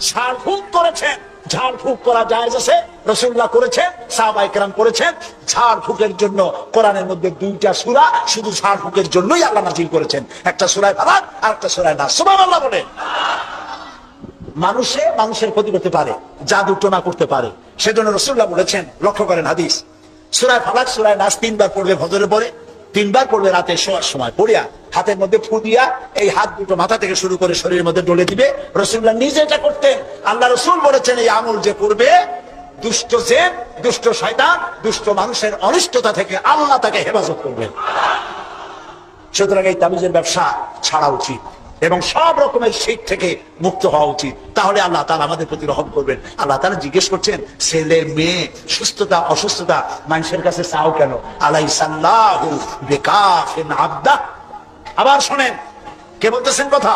ঝাড়ফুঁক করেছেন, ঝাড়ফুঁক করা জায়েজ আছে, রাসূলুল্লাহ করেছেন, সাহাবায়ে কেরাম করেছেন। ঝাড়ফুঁকের জন্য কোরআনের মধ্যে 2টা সূরা শুধু ঝাড়ফুঁকের জন্যই আল্লাহ নাযিল করেছেন, একটা সূরা ফালাক আর একটা সূরা নাস। সুবহানাল্লাহ বলে। মানুষের ক্ষতি করতে পারে, জাদু টোনা করতে পারে, সেজন্য রাসূলুল্লাহ বলেছেন, লক্ষ্য করেন হাদিস, সূরা ফালাক সূরা নাস 3 বার পড়বে ফজরের পরে, 3 বার পড়বে রাতে শোয়ার সময়, পড়িয়া হাতের মধ্যে ফু দিয়া এই হাত দুটো মাথা থেকে শুরু করে শরীরের মধ্যে ডলে দিবে। রাসূলুল্লাহ নিজে এটা করতেন। আল্লাহ রাসূল বলেছেন এই আমল যে করবে, দুষ্ট জিন, দুষ্ট শয়তান, দুষ্ট মানুষের অনিষ্টতা থেকে আল্লাহ তাকে হেফাজত করবেন। সুতরাং এই তাবিজের ব্যবসা ছাড়া উচিত এবং সব রকমের শিরক থেকে মুক্ত হওয়া উচিত। তাহলে আল্লাহ তাআলা আমাদের প্রতি রহম করবেন। আল্লাহ তাআলা জিজ্ঞেস করছেন, ছেলে মেয়ে সুস্থতা অসুস্থতা মানুষের কাছে চাও কেন? আলাইসাল্লাহু বিকাফিন আবদা। আবার শোনেন কে বলতেছেন কথা,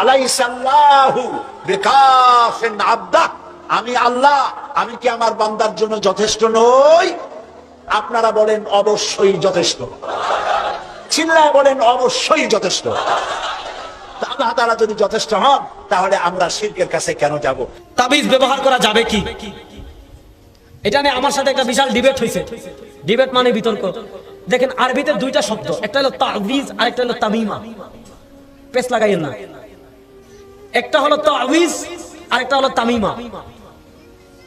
আলাইসাল্লাহু বিকাফিন আবদা। আমি আল্লাহ, আমি কি আমার বান্দার জন্য যথেষ্ট নই? আপনারা বলেন অবশ্যই যথেষ্ট। চিল্লায় বলেন অবশ্যই যথেষ্ট। আল্লাহ তাআলা যদি যথেষ্ট হন, তাহলে আমরা শিরকের কাছে কেন যাব? তাবিজ ব্যবহার করা যাবে কি, এটা নিয়ে আমার সাথে একটা বিশাল ডিবেট হয়েছে। ডিবেট মানে বিতর্ক। দেখেন আরবিতে 2টা শব্দ, একটা হলো তাবিজ আর একটা হলো তামিমা। পেছ লাগাইয়েন না। একটা হলো তাবিজ আর একটা হলো তামিমা।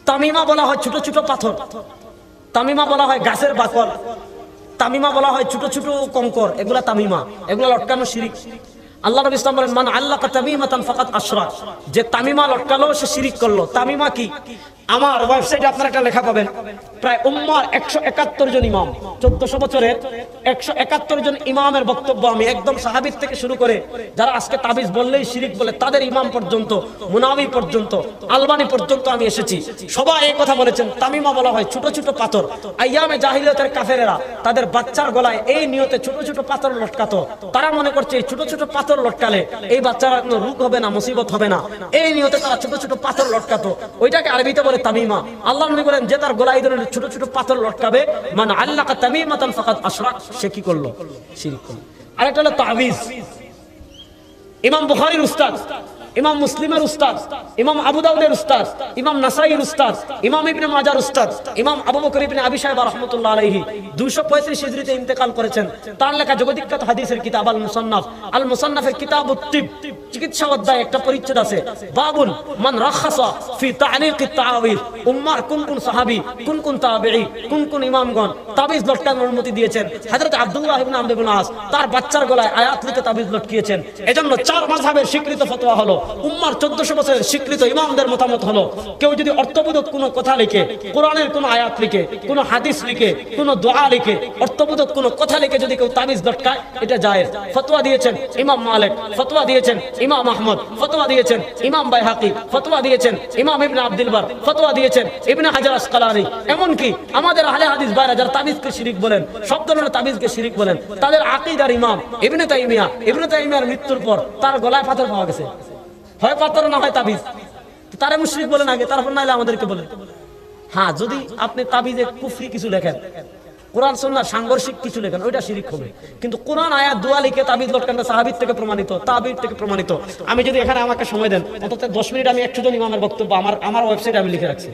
তামিমা বলা হয় ছোট ছোট পাথর, তামিমা বলা হয় গাছের বাকল, তামিমা বলা হয় ছোট ছোট কঙ্কর, এগুলা তামিমা, এগুলা লটকানো শিরিক। আল্লাহ নবী ইসলাম বলেন, মান আল্লাকা তামিমাতান ফাকাদ আশরাক, যে তামিমা লটকালো সে শিরিক করলো। তামিমা কি? আমার ওয়েবসাইটে আপনারা একটা লেখা পাবেন, প্রায় উম্মার 171 জন ইমাম, 1400 বছরের 171 জন ইমামের বক্তব্য আমি একদম সাহাবীর থেকে শুরু করে যারা আজকে তাবিজ বললেই শিরিক বলে তাদের ইমাম পর্যন্ত, মুনাবি পর্যন্ত, আলবানি পর্যন্ত আমি এসেছি। সবাই এই কথা বলেছেন, তামিমা বলা হয় ছোট ছোট পাথর। আইয়ামে জাহিলিয়াতের কাফেরেরা তাদের বাচ্চার গলায় এই নিয়তে ছোট ছোট পাথর লটকাতো। তারা মনে করছে এই ছোট ছোট পাথর লটকালে এই বাচ্চারা কোনো রোগ হবে না, মুসিবত হবে না, এই নিয়তে তারা ছোট ছোট পাথর লটকাতো। ওইটাকে আরবিতে বলে তামিমা। আল্লাহ নবী বলেন, যে তার গলায় এই ধরনের ছোট ছোট পাথর লটকাবে, মান আল্লাকা তামিমাতান ফাকাদ আশরাক, সে কি করলো? শিরক করলো। আরেকটা হলো তাবিজ। ইমাম বুখারীর উস্তাদ, ইমাম মুসলিমের উস্তাদ, ইমাম আবু দাউদের উস্তাদ, ইমাম নাসাইর উস্তাদ, ইমাম ইবনে মাজার উস্তাদ, ইমাম আবু বকর ইবনে আবি শাইবা রাহমাতুল্লাহ আলাইহি 235 হিজরিতে ইন্তেকাল করেছেন। তার লেখা জগদ্বিখ্যাত হাদিসের কিতাব আল মুসান্নাফ, আল মুসান্নাফের কিতাবুত তিব, চিকিৎসা অধ্যায় একটা পরিচ্ছেদ আছে, বাবুন মান রাখাসা ফি তা'লিকিত তাআবিজ। উম্মার কোন কোন সাহাবী, কোন কোন তাবেঈ, কোন কোন ইমামগণ তাবিজ লটকানোর অনুমতি দিয়েছেন। হযরত আব্দুল্লাহ ইবনে আমর ইবনে আস তার বাচ্চার গলায় আয়াত লিখে তাবিজ লটকিয়েছেন। এজন্য 4 মাযহাবের স্বীকৃত ফতোয়া হলো, উম্মার 1400 বছরের স্বীকৃত ইমামদের মতামত হলো, কেউ যদি অর্থবোধক কোনো কথা লিখে, কোরআনের কোনো আয়াত লিখে, কোনো হাদিস লিখে, কোনো দোয়া লিখে, অর্থবোধক কোনো কথা লিখে যদি কেউ তাবিজ লটকায়, এটা জায়েজ। ফতোয়া দিয়েছেন ইমাম মালিক, ফতোয়া দিয়েছেন ইমাম আহমদ, ফতোয়া দিয়েছেন ইমাম বাইহাকি, ফতোয়া দিয়েছেন ইমাম ইবনে আব্দুল বার, ফতোয়া দিয়েছেন ইবনে হাজার আসকালানি। এমনকি আমাদের আহলে হাদিস ভাইরা যারা তাবিজকে শিরিক বলেন, সব ধরনের তাবিজকে শিরিক বলেন, তাদের আকীদার ইমাম ইবনে তাইমিয়া, ইবনে তাইমিয়ার মৃত্যুর পর তার গলায় পাথর পাওয়া গেছে। হয় পাথর না হয় তাবিজ, তারা মুশরিক বলেন আগে, তারপর নাইলে আমাদেরকে বলেন। হ্যাঁ, যদি আপনি তাবিজে কুফরি কিছু লেখেন, কোরআন সুন্নাহ সাংঘর্ষিক কিছু লেখেন, ওইটা শিরিক হবে। কিন্তু কোরআন আয়াত দোয়া লিখে তাবিজ লটকানটা সাহাবীর থেকে প্রমাণিত, তাবির থেকে প্রমাণিত। আমি যদি এখানে আমাকে সময় দেন অন্তত 10 মিনিট আমি 100 জন ইমামের বক্তব্য আমার ওয়েবসাইটে আমি লিখে রাখছি,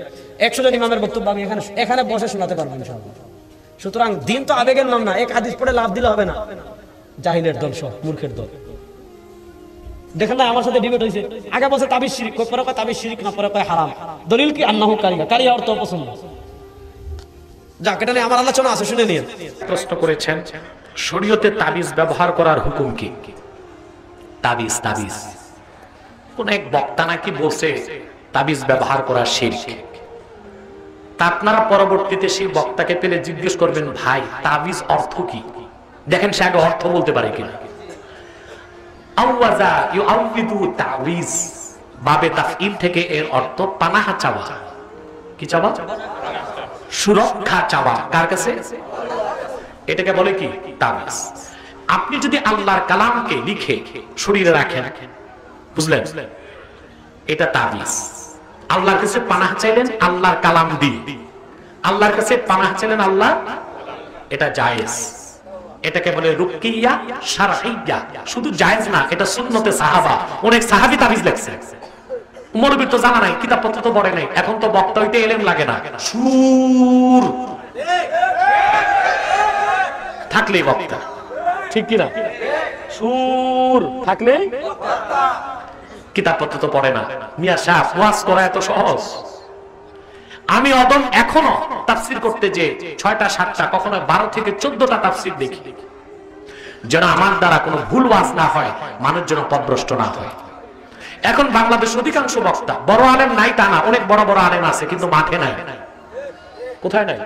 100 জন ইমামের বক্তব্য আমি এখানে বসে শোনাতে পারবো ইনশাআল্লাহ। সুতরাং দিন তো আবেগের নাম না, এক হাদিস পড়ে লাভ দিলে হবে না। জাহিলের দল সব, মূর্খের দল। দেখেন না আমার সাথে ডিবেট হয়েছে, আগে বলছে তাবিজ শিরিক, পরে কয় তাবিজ শিরিক না, পরে কয় হারাম। দলিল কি? আন্নাহু কারিয়া, কারিয়া অর্থ পছন্দ। যাক, এটা নিয়ে আমার আলোচনা আছে, শুনে নিন। প্রশ্ন করেছেন শরীয়তে তাবিজ ব্যবহার করার হুকুম কি? তাবিজ কোন এক বক্তা নাকি বলছে তাবিজ ব্যবহার করা শিরক। তা আপনারা পরবর্তীতে সেই বক্তাকে পেলে জিজ্ঞেস করবেন, ভাই তাবিজ অর্থ কি? দেখেন সে আগে অর্থ বলতে পারে কিনা। আওয়াজা ইউআউযু তাবিজ, বাবে তাফঈল থেকে এর অর্থ পানাহা চাওয়া। কি চাওয়া? সুরক্ষা চাওয়া। কার কাছে? এটাকে বলে কি? তাবিজ। আপনি যদি আল্লাহর কালামকে লিখে শরীরে রাখেন, বুঝলেন, এটা তাবিজ। আল্লাহর কাছে পানাহ চাইলেন আল্লাহর কালাম দিয়ে, আল্লাহর কাছে পানাহ চাইলেন আল্লাহ, এটা জায়েজ। এটাকে বলে রুকিয়া শারঈয়া। শুধু জায়েজ না, এটা সুন্নতে সাহাবা, অনেক সাহাবী তাবিজ লিখছে। মৌলবীর তো জানা নাই, কিতাবপত্র তো পড়ে নাই, এখন তো বক্তা হইতে এলেম লাগে না, সুর থাকলেই বক্তা, ঠিক কিনা? সুর থাকলে কিতাবপত্র তো পড়ে না। মিয়া সাহেব ওয়াজ করা এত সহজ? আমি অদম এখনো তাফসীর করতে যে 6টা 7টা কখনো 12 থেকে 14টা তাফসীর দেখি, যেন আমার দ্বারা কোনো ভুল ওয়াজ না হয়, মানুষ যেন পথভ্রষ্ট না হয়। এখন বাংলাদেশ অধিকাংশ বক্তা বড় আলেম নাই তা না, অনেক বড় বড় আলেম আছে, কিন্তু মাঠে নাই। কোথায় নাই?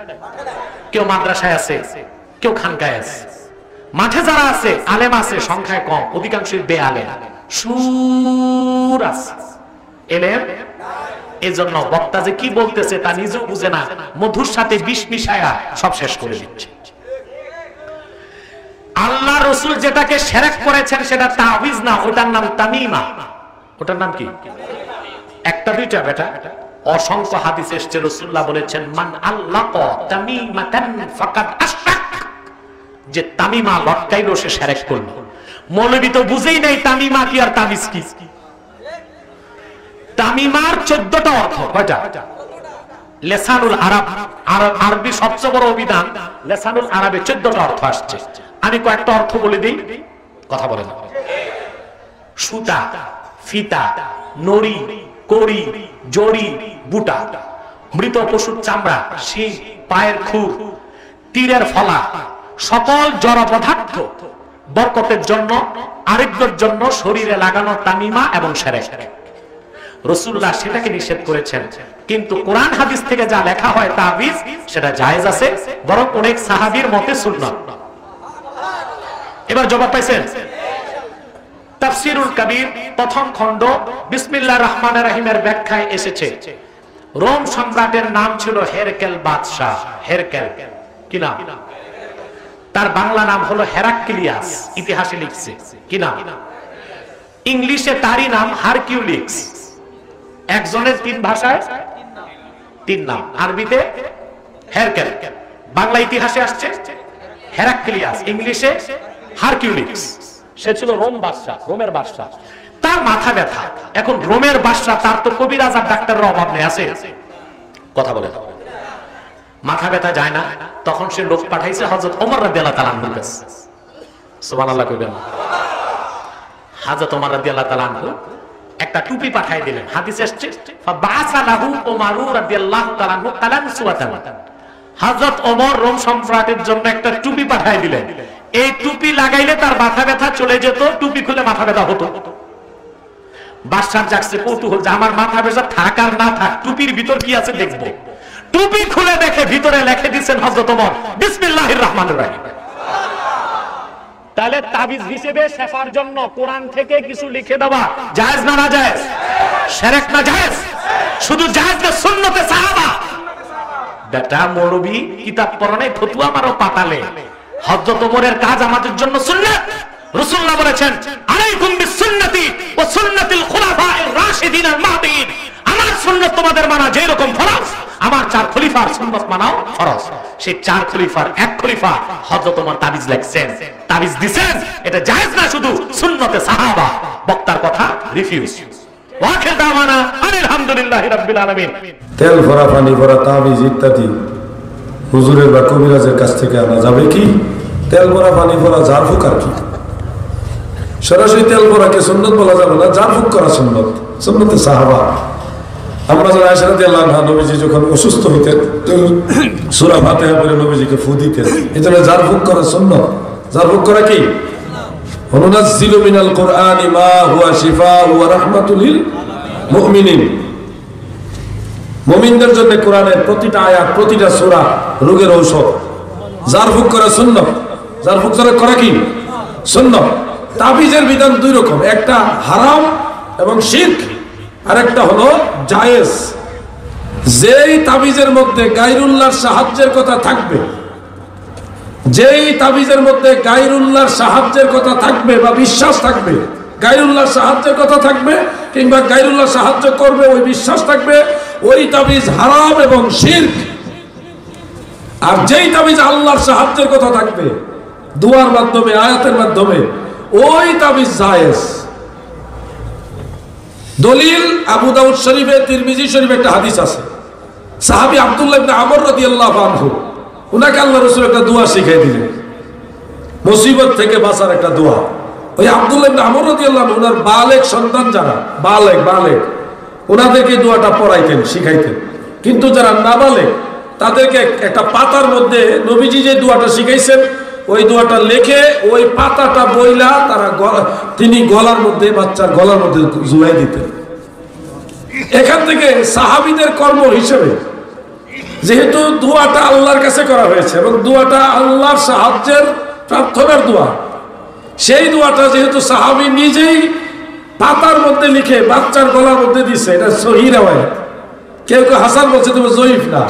কেউ মাদ্রাসায় আছে, কেউ খানকায় আছে। মাঠে যারা আছে আলেম আছে, সংখ্যায় কম, অধিকাংশই বেআলেম, সুর আছে, এলেম। এজন্য বক্তা যে কি বলতেছে তা নিজেও বুঝে না, মধুর সাথে বিষ মিশায়া সব শেষ করে দিচ্ছে। আল্লাহ রাসূল যেটাকে শিরক করেছেন সেটা তাবিজ না, ওটার নাম তামিমা। ওটার নাম কি? একটা দুইটা বেটা, অসংখ্য হাদিস এসেছে, রাসূলুল্লাহ বলেছেন মান আল্লাকা তামিমাতান ফাকাদ আশরাক, যে তামিমা লটকাইলো সে শিরক করলো। মৌলবী তো বুঝেই নাই তামিমা কি আর তাবিজ কি। তামিমার 14টা অর্থ। কয়টা? লিসানুল আরব, আরবি সবচেয়ে বড় অভিধান লিসানুল আরবে 14টা অর্থ আসছে। আমি কয়েকটা অর্থ বলে দিই, কথা বলেন। সুতা, ফিতা, নড়ি, কড়ি, জড়ি, বুটা, মৃত পশুর চামড়া, শিং, পায়ের খুর, তীরের ফলা, সকল জড় পদার্থ বরকতের জন্য, আরোগ্যের জন্য শরীরে লাগানো তামিমা এবং শিরক। রাসূলুল্লাহ সেটাকে নিষেধ করেছেন, কিন্তু কোরআন হাদিস থেকে যা লেখা হয় তাবিজ, সেটা জায়েজ আছে, বরং অনেক সাহাবীর মতে সুন্নাত। এবার জবাব পাইছেন? তাফসীরুল কবির প্রথম খণ্ড বিসমিল্লাহির রহমানির রহিমের ব্যাখ্যায় এসেছে, রোম সম্রাটের নাম ছিল হেরকেল বাদশাহ। হেরকেল কি নাম? তার বাংলা নাম হলো হেরাক্লিয়াস, ইতিহাসে লিখছে। কি নাম? ইংলিশে তারই নাম হারকিউলিস। একজনের 3 ভাষায় 3 নাম, আরবিতে হেরকেল, বাংলা ইতিহাসে আসছে হেরাক্লিয়াস, ইংলিশে হারকিউলিস। সে ছিল রোম বাদশা, রোমের বাদশা। তার মাথা ব্যথা। এখন রোমের বাদশা, তার তো কবিরাজ আর ডাক্তারের অভাব নেই, আছে? কথা বলে মাথা ব্যথা যায় না, তখন সে লোক পাঠাইছে হযরত ওমর রাদিয়াল্লাহু তাআলা আনহুর কাছে। সুবহানাল্লাহ কইবেন। হযরত ওমর রাদিয়াল্লাহু তাআলা আনহু একটা টুপি পাঠাই দিলেন। হাদিসে আসছে ফাবাসা লাহু ওমর রাদিয়াল্লাহু তাআলা আনহু কালানসুয়াতান। হযরত ওমর রোম সম্রাটের জন্য একটা টুপি পাঠাই দিলেন। এই টুপি লাগাইলে তার মাথা ব্যথা চলে যেত, টুপি খুলে মাথা ব্যথা হতো। বাদশার জাগছে কৌতূহল যে আমার মাথা ব্যথা থাক আর না থাক, টুপির ভিতর কি আছে দেখবো। টুপি খুলে দেখে ভিতরে লিখে দিয়েছেন হযরত ওমর বিসমিল্লাহির রহমানির রহিম। তাহলে তাবিজ হিসেবে শেফার জন্য কোরআন থেকে কিছু লিখে দেওয়া জায়েজ না নাজায়েজ? শিরক না জায়েজ? শুধু জায়েজ না সুন্নতে সাহাবা। বেটা মৌলবী কিতাব পড়ানে ফতোয়া মারো পাতালে, হযরত ওমরের কাজ আমাদের জন্য সুন্নাত। রাসূলুল্লাহ বলেছেন আলাইকুম বিসুন্নতি ওয়া সুন্নাতিল খুলাফায়ে রাশিদিন আল মাহদিয়িন। আমার সুন্নাত তোমাদের মানা যেরকম ফরজ, আমার 4 খলিফার সুন্নাত মানাও ফরজ। সেই 4 খলিফার এক খলিফা হযরত ওমর তাবিজ লিখছেন, তাবিজ দিবেন, এটা জায়েজ না, শুধু সুন্নতে সাহাবা। বক্তার কথা রিফিউজ। ওয়াখির দাওয়ানা আলহামদুলিল্লাহি রাব্বিল আলামিন। তেল ভরা পানি ভরা তাবিজ ইত্যাদি হুজুরের বা কবিরাজের কাছ থেকে আনা যাবে কি? তেল ভরা পানি ভরা ঝাড়ফুঁক আর কি? সরাসরি তেল ভরাকে সুন্নত বলা যাবে না, ঝাড়ফুঁক করা সুন্নত, সুন্নতে সাহাবা। আমরা যারা আয়েশা রাদিয়াল্লাহু আনহা নবীজি যখন অসুস্থ হইতেন সূরা ফাতিহা পড়ে নবীজিকে ফু দিতেন, এজন্য ঝাড়ফুঁক করা সুন্নত। ঝাড়ফুঁক করা কি? ওয়ানুনাজ্জিলু মিনাল কুরআনি মা হুয়া শিফাউ ওয়া রাহমাতুল লিল মুমিনিন। মুমিনদের জন্য কোরআনের প্রতিটা আয়াত, প্রতিটা সূরা রোগের ঔষধ। ঝাড়ফুঁক করা সুন্নত। ঝাড়ফুঁক করা কি? সুন্নত। তাবিজের বিধান দুই রকম, একটা হারাম এবং শিরক, আর একটা হলো জায়েজ। যেই তাবিজের মধ্যে গায়রুল্লাহর সাহায্যের কথা থাকবে, যেই তাবিজের মধ্যে গায়রুল্লাহর সাহায্যের কথা থাকবে বা বিশ্বাস থাকবে, গায়রুল্লাহর সাহায্যের কথা থাকবে কিংবা গায়রুল্লাহ সাহায্য করবে ওই বিশ্বাস থাকবে, ওই তাবিজ হারাম এবং শিরক। আর যেই তাবিজ আল্লাহর সাহায্যের কথা থাকবে, দুয়ার মাধ্যমে, আয়াতের মাধ্যমে, ওই তাবিজ জায়েজ। দলিল আবু দাউদ শরীফে, তিরমিজি শরীফে একটা হাদিস আছে। সাহাবী আব্দুল্লাহ ইবনে আমর রাদিয়াল্লাহু আনহু, উনাকে আল্লাহ রাসূল একটা দোয়া শিখিয়ে দিলেন, মুসিবত থেকে বাঁচার একটা দোয়া। ওই আব্দুল্লাহ ইবনে আমর রাদিয়াল্লাহু আনহু ওনার বালেগ সন্তান যারা, বালেগ ওনাদেরকে দোয়াটা পড়াইতেন, শিখাইতেন। কিন্তু যারা নাবালেগ তাদেরকে একটা পাতার মধ্যে নবীজি যে দোয়াটা শিখাইছেন ওই দোয়াটা লিখে ওই পাতাটা বইলা তিনি গলার মধ্যে, বাচ্চার গলার মধ্যে ঝুলাই দিতেন। এখান থেকে সাহাবীদের কর্ম হিসেবে যেহেতু দোয়াটা আল্লাহর কাছে করা হয়েছে এবং দোয়াটা আল্লাহর সাহায্যের প্রার্থনার দোয়া, সেই দোয়াটা যেহেতু সাহাবী নিজেই পাতার মধ্যে লিখে বাচ্চার গলার মধ্যে দিছে, এটা সহিহ riwayat। কেউ কেউ হাসান বলছে তুমি জয়ীফ না।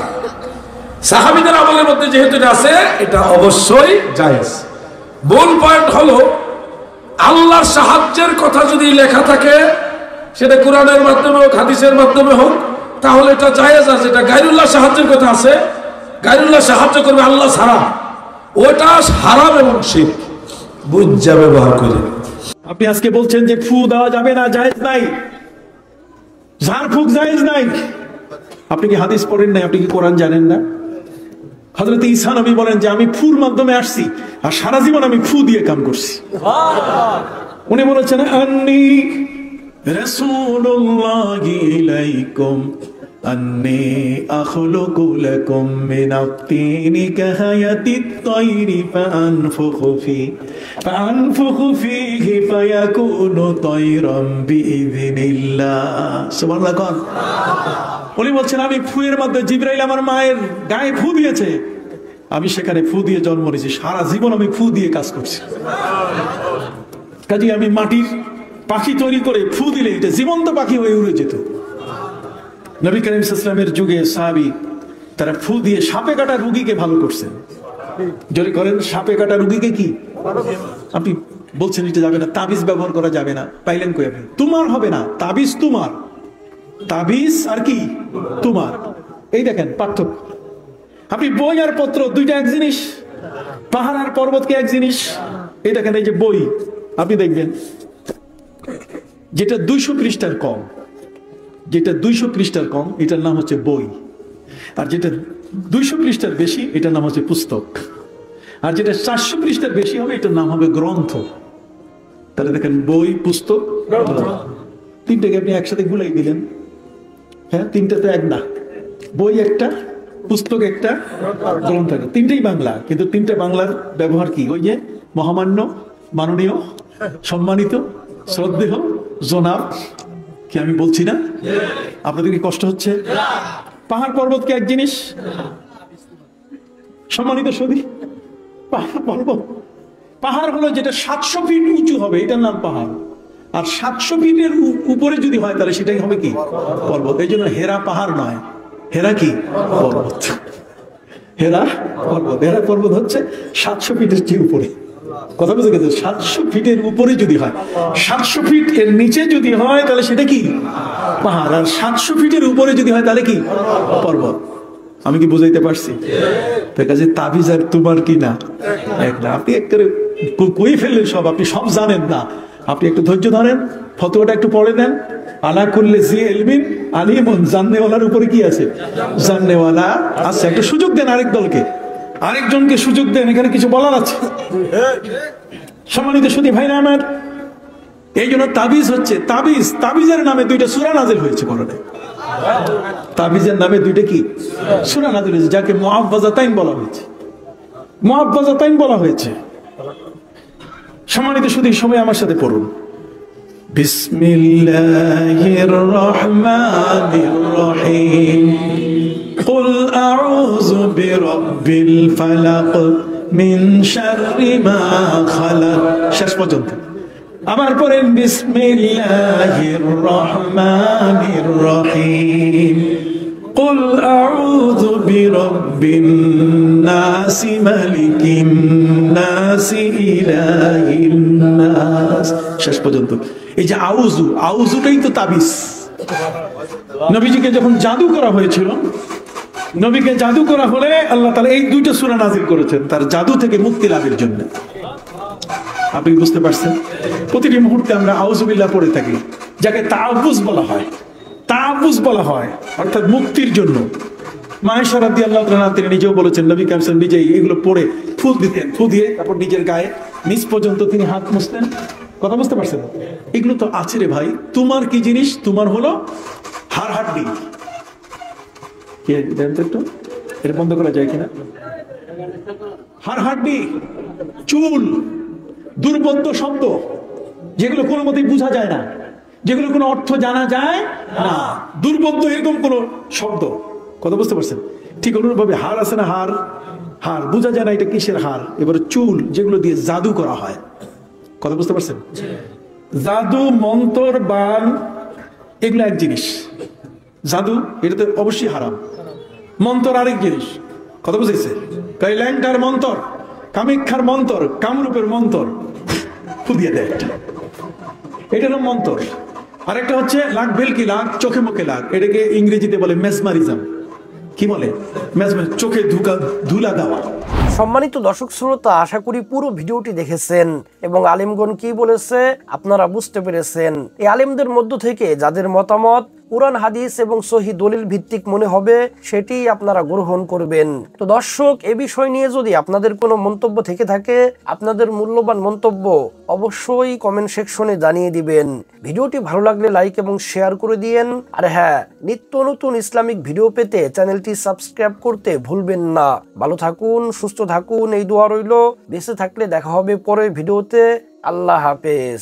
সাহাবীদের আমলের মধ্যে যেহেতু এটা আছে, এটা অবশ্যই জায়েজ। মূল পয়েন্ট হলো আল্লাহর সাহায্যের কথা যদি লেখা থাকে, সেটা কোরআনের মাধ্যমে হোক, হাদিসের মাধ্যমে হোক, তাহলে এটা জায়েজ আছে। এটা গায়রুল্লাহ সাহায্যের কথা আছে, গায়রুল্লাহ সাহায্য করবে আল্লাহ ছাড়া, ওটা হারাম এবং শিরক। বুঝা ব্যবহার করে। আপনি আজকে বলছেন যে ফু দেওয়া যাবে না, জায়েজ নাই, ঝাড়ফুঁক জায়েজ নাই। আপনি কি হাদিস পড়েন নাই? আপনি কি কোরআন জানেন না? হযরত ঈসা নবী বলেন যে আমি ফুর মাধ্যমে আসছি আর সারা জীবন আমি ফু দিয়ে কাম করছি। উনি বলেছেন আন্নী রাসূলুল্লাহি ইলাইকুম আন্নী আখলুকু লাকুম মিনাত তিনি কাহায়াতিত তায়রি ফাআনফুখু ফীহি ফায়াকুনু তায়রাম বিইযনিল্লাহ। সুবহানাল্লাহ। কোন উনি বলছেন আমি ফুয়ের মধ্যে, জিবরাইল আমার মায়ের গায়ে ফু দিয়েছে, আমি সেখানে ফু দিয়ে জন্ম নিয়েছি, সারা জীবন আমি ফু দিয়ে কাজ করছি। কাজে আমি মাটির পাখি তৈরি করে ফু দিলে এটা জীবন্ত পাখি হয়ে উড়ে যেত। নবী করিম সাল্লাল্লাহু আলাইহি ওয়াসাল্লামের যুগে সাহাবী তারা ফু দিয়ে সাপে কাটা রোগীকে ভালো করছেন। যদি করেন সাপে কাটা রোগীকে কি আপনি বলছেন এটা যাবে না, তাবিজ ব্যবহার করা যাবে না, পাইলেন কই আপনি? তোমার হবে না, তাবিজ তোমার, তাবিজ আর কি তোমার। এই দেখেন পার্থক্য। আপনি বই আর পত্র দুইটা এক জিনিস, পাহাড় আর পর্বত কি এক জিনিস? এই দেখেন, এই যে বই আপনি দেখবেন যেটা 200 পৃষ্ঠার কম, যেটা 200 পৃষ্ঠার কম এটার নাম হচ্ছে বই, আর যেটা 200 পৃষ্ঠার বেশি এটার নাম হচ্ছে পুস্তক, আর যেটা 400 পৃষ্ঠার বেশি হবে এটার নাম হবে গ্রন্থ। তাহলে দেখেন বই, পুস্তক, তিনটাকে আপনি একসাথে গুলাই দিলেন। হ্যাঁ, তিনটা তো এক না, বই একটা, পুস্তক একটা, গ্রন্থ একটা, তিনটেই বাংলা। কিন্তু তিনটা বাংলার ব্যবহার কি? ওই যে মহামান্য, মাননীয়, সম্মানিত, শ্রদ্ধেয়, জনাব, কি আমি বলছি না? আপনাদের কি কষ্ট হচ্ছে? পাহাড় পর্বত কি এক জিনিস? সম্মানিত সদী, পাহাড় পর্বত, পাহাড় হলো যেটা 700 ফিট উঁচু হবে এটার নাম পাহাড়, আর 700 ফিটের উপরে যদি হয় তাহলে সেটাই হবে কি? পর্বত। এই জন্য হেরা পাহাড় নয়, হেরা কি? পর্বত। হেরা পর্বত, হেরা পর্বত হচ্ছে 700 ফিটের চেয়ে উপরে। কথা বুঝে গেছে? 700 ফিটের উপরে যদি হয়, 700 ফিট এর নিচে যদি হয় তাহলে সেটা কি? পাহাড়। আর 700 ফিটের উপরে যদি হয় তাহলে কি? পর্বত। আমি কি বুঝাইতে পারছি? তার কাছে তাবিজ আর তোমার কি না এক না। আপনি এক করে কই ফেললেন সব, আপনি সব জানেন না। আপনি একটু ধৈর্য ধরেন, ফতোয়াটা একটু পড়ে দেন। আলা কুল্লি জি ইলমিন আলিমুন, জাননেওয়ালার উপরে কি আছে? জাননেওয়ালা আছে। একটা সুযোগ দেন আরেক দলকে, আরেকজনকে সুযোগ দেন, এখানে কিছু বলার আছে। সম্মানিত সুধী ভাইরা আমার, এই জন্য তাবিজ হচ্ছে তাবিজ। তাবিজের নামে 2টা সূরা নাযিল হয়েছে কোরআনে। তাবিজের নামে 2টা কি সূরা নাযিল হয়েছে, যাকে মুআওয়াযাতাইন বলা হয়েছে। মুআওয়াযাতাইন বলা হয়েছে। সম্মানিত সুধী, সবাই আমার সাথে পড়ুন। বিসমিল্লাহির রহমানির রহিম। কুল আউযু বিরাব্বিল ফালাক মিন শাররি মা খালাক। শেষ পর্যন্ত আবার পড়েন বিসমিল্লাহির রহমানির রহিম। কুল আউযু বিরাব্বিন নাস মালিকিন নাস ইলাহিন নাস। শেষ পর্যন্ত এই যে আউযু, আউযুটাই তো তাবিজ। নবীজিকে যখন জাদু করা হয়েছিল, নবীকে জাদু করা হলে আল্লাহ তাআলা এই 2টা সূরা নাযিল করেছেন তার জাদু থেকে মুক্তি লাভের জন্য। আপনি বুঝতে পারছেন? প্রতিটি মুহূর্তে আমরা আউযুবিল্লাহ পড়ে থাকি, যাকে তাআবুজ বলা হয়। তাআবুজ বলা হয় অর্থাৎ মুক্তির জন্য। মা আয়েশা রাদিয়াল্লাহু তাআলা তিনি নিজেও বলেছেন, নবী কারীম সাল্লাল্লাহু আলাইহি ওয়াসাল্লাম নিজেই এগুলো পড়ে ফু দিতেন, ফু দিয়ে তারপর নিজের গায়ে নিচ পর্যন্ত তিনি হাত মুছতেন। কথা বুঝতে পারছেন? এগুলো তো আছে রে ভাই। তোমার কি জিনিস? তোমার হলো হাড় হাড্ডি। একটু এটা বন্ধ করা যায় কিনা? হাড় হাড্ডি, চুল, দুর্বোধ্য শব্দ, যেগুলো কোনো মতেই বোঝা যায় না, যেগুলো কোনো অর্থ জানা যায় না, দুর্বোধ্য এরকম কোনো শব্দ। কথা বুঝতে পারছেন? ঠিক অনুরূপভাবে হাড় আছে না, হাড়, হাড় বোঝা যায় না এটা কিসের হাড়। এবারে চুল, যেগুলো দিয়ে জাদু করা হয়। কথা বুঝতে পারছেন? জাদু, মন্তর, বান, এগুলো এক জিনিস। জাদু এটা তো অবশ্যই হারাম। মন্তর আরেক জিনিস। কথা বুঝেছে? ল্যাংটার মন্তর, কামাখ্যার মন্তর, কামরূপের মন্তর ফুদিয়ে দেয় একটা, এটা হলো মন্তর। আরেকটা হচ্ছে লাখ ভেলকি, লাখ চোখে মুখে লাখ, এটাকে ইংরেজিতে বলে মেসমারিজম। কি বলে? মেসমারিজম, চোখে ধুলা দেওয়া। সম্মানিত দর্শক শ্রোতা, আশা করি পুরো ভিডিওটি দেখেছেন এবং আলেমগণ কি বলেছে আপনারা বুঝতে পেরেছেন। এই আলেমদের মধ্য থেকে যাদের মতামত কুরআন হাদিস এবং সহিহ দলিল ভিত্তিক মনে হবে সেটি আপনারা গ্রহণ করবেন। তো দর্শক, এই বিষয় নিয়ে যদি আপনাদের কোনো মন্তব্য থেকে থাকে, আপনাদের মূল্যবান মন্তব্য অবশ্যই কমেন্ট সেকশনে জানিয়ে দিবেন। ভিডিওটি ভালো লাগলে লাইক এবং শেয়ার করে দিয়েন। আর হ্যাঁ, নিত্য নতুন ইসলামিক ভিডিও পেতে চ্যানেলটি সাবস্ক্রাইব করতে ভুলবেন না। ভালো থাকুন, সুস্থ থাকুন, এই দোয়া রইল। বেঁচে থাকলে দেখা হবে পরের ভিডিওতে। আল্লাহ হাফেজ।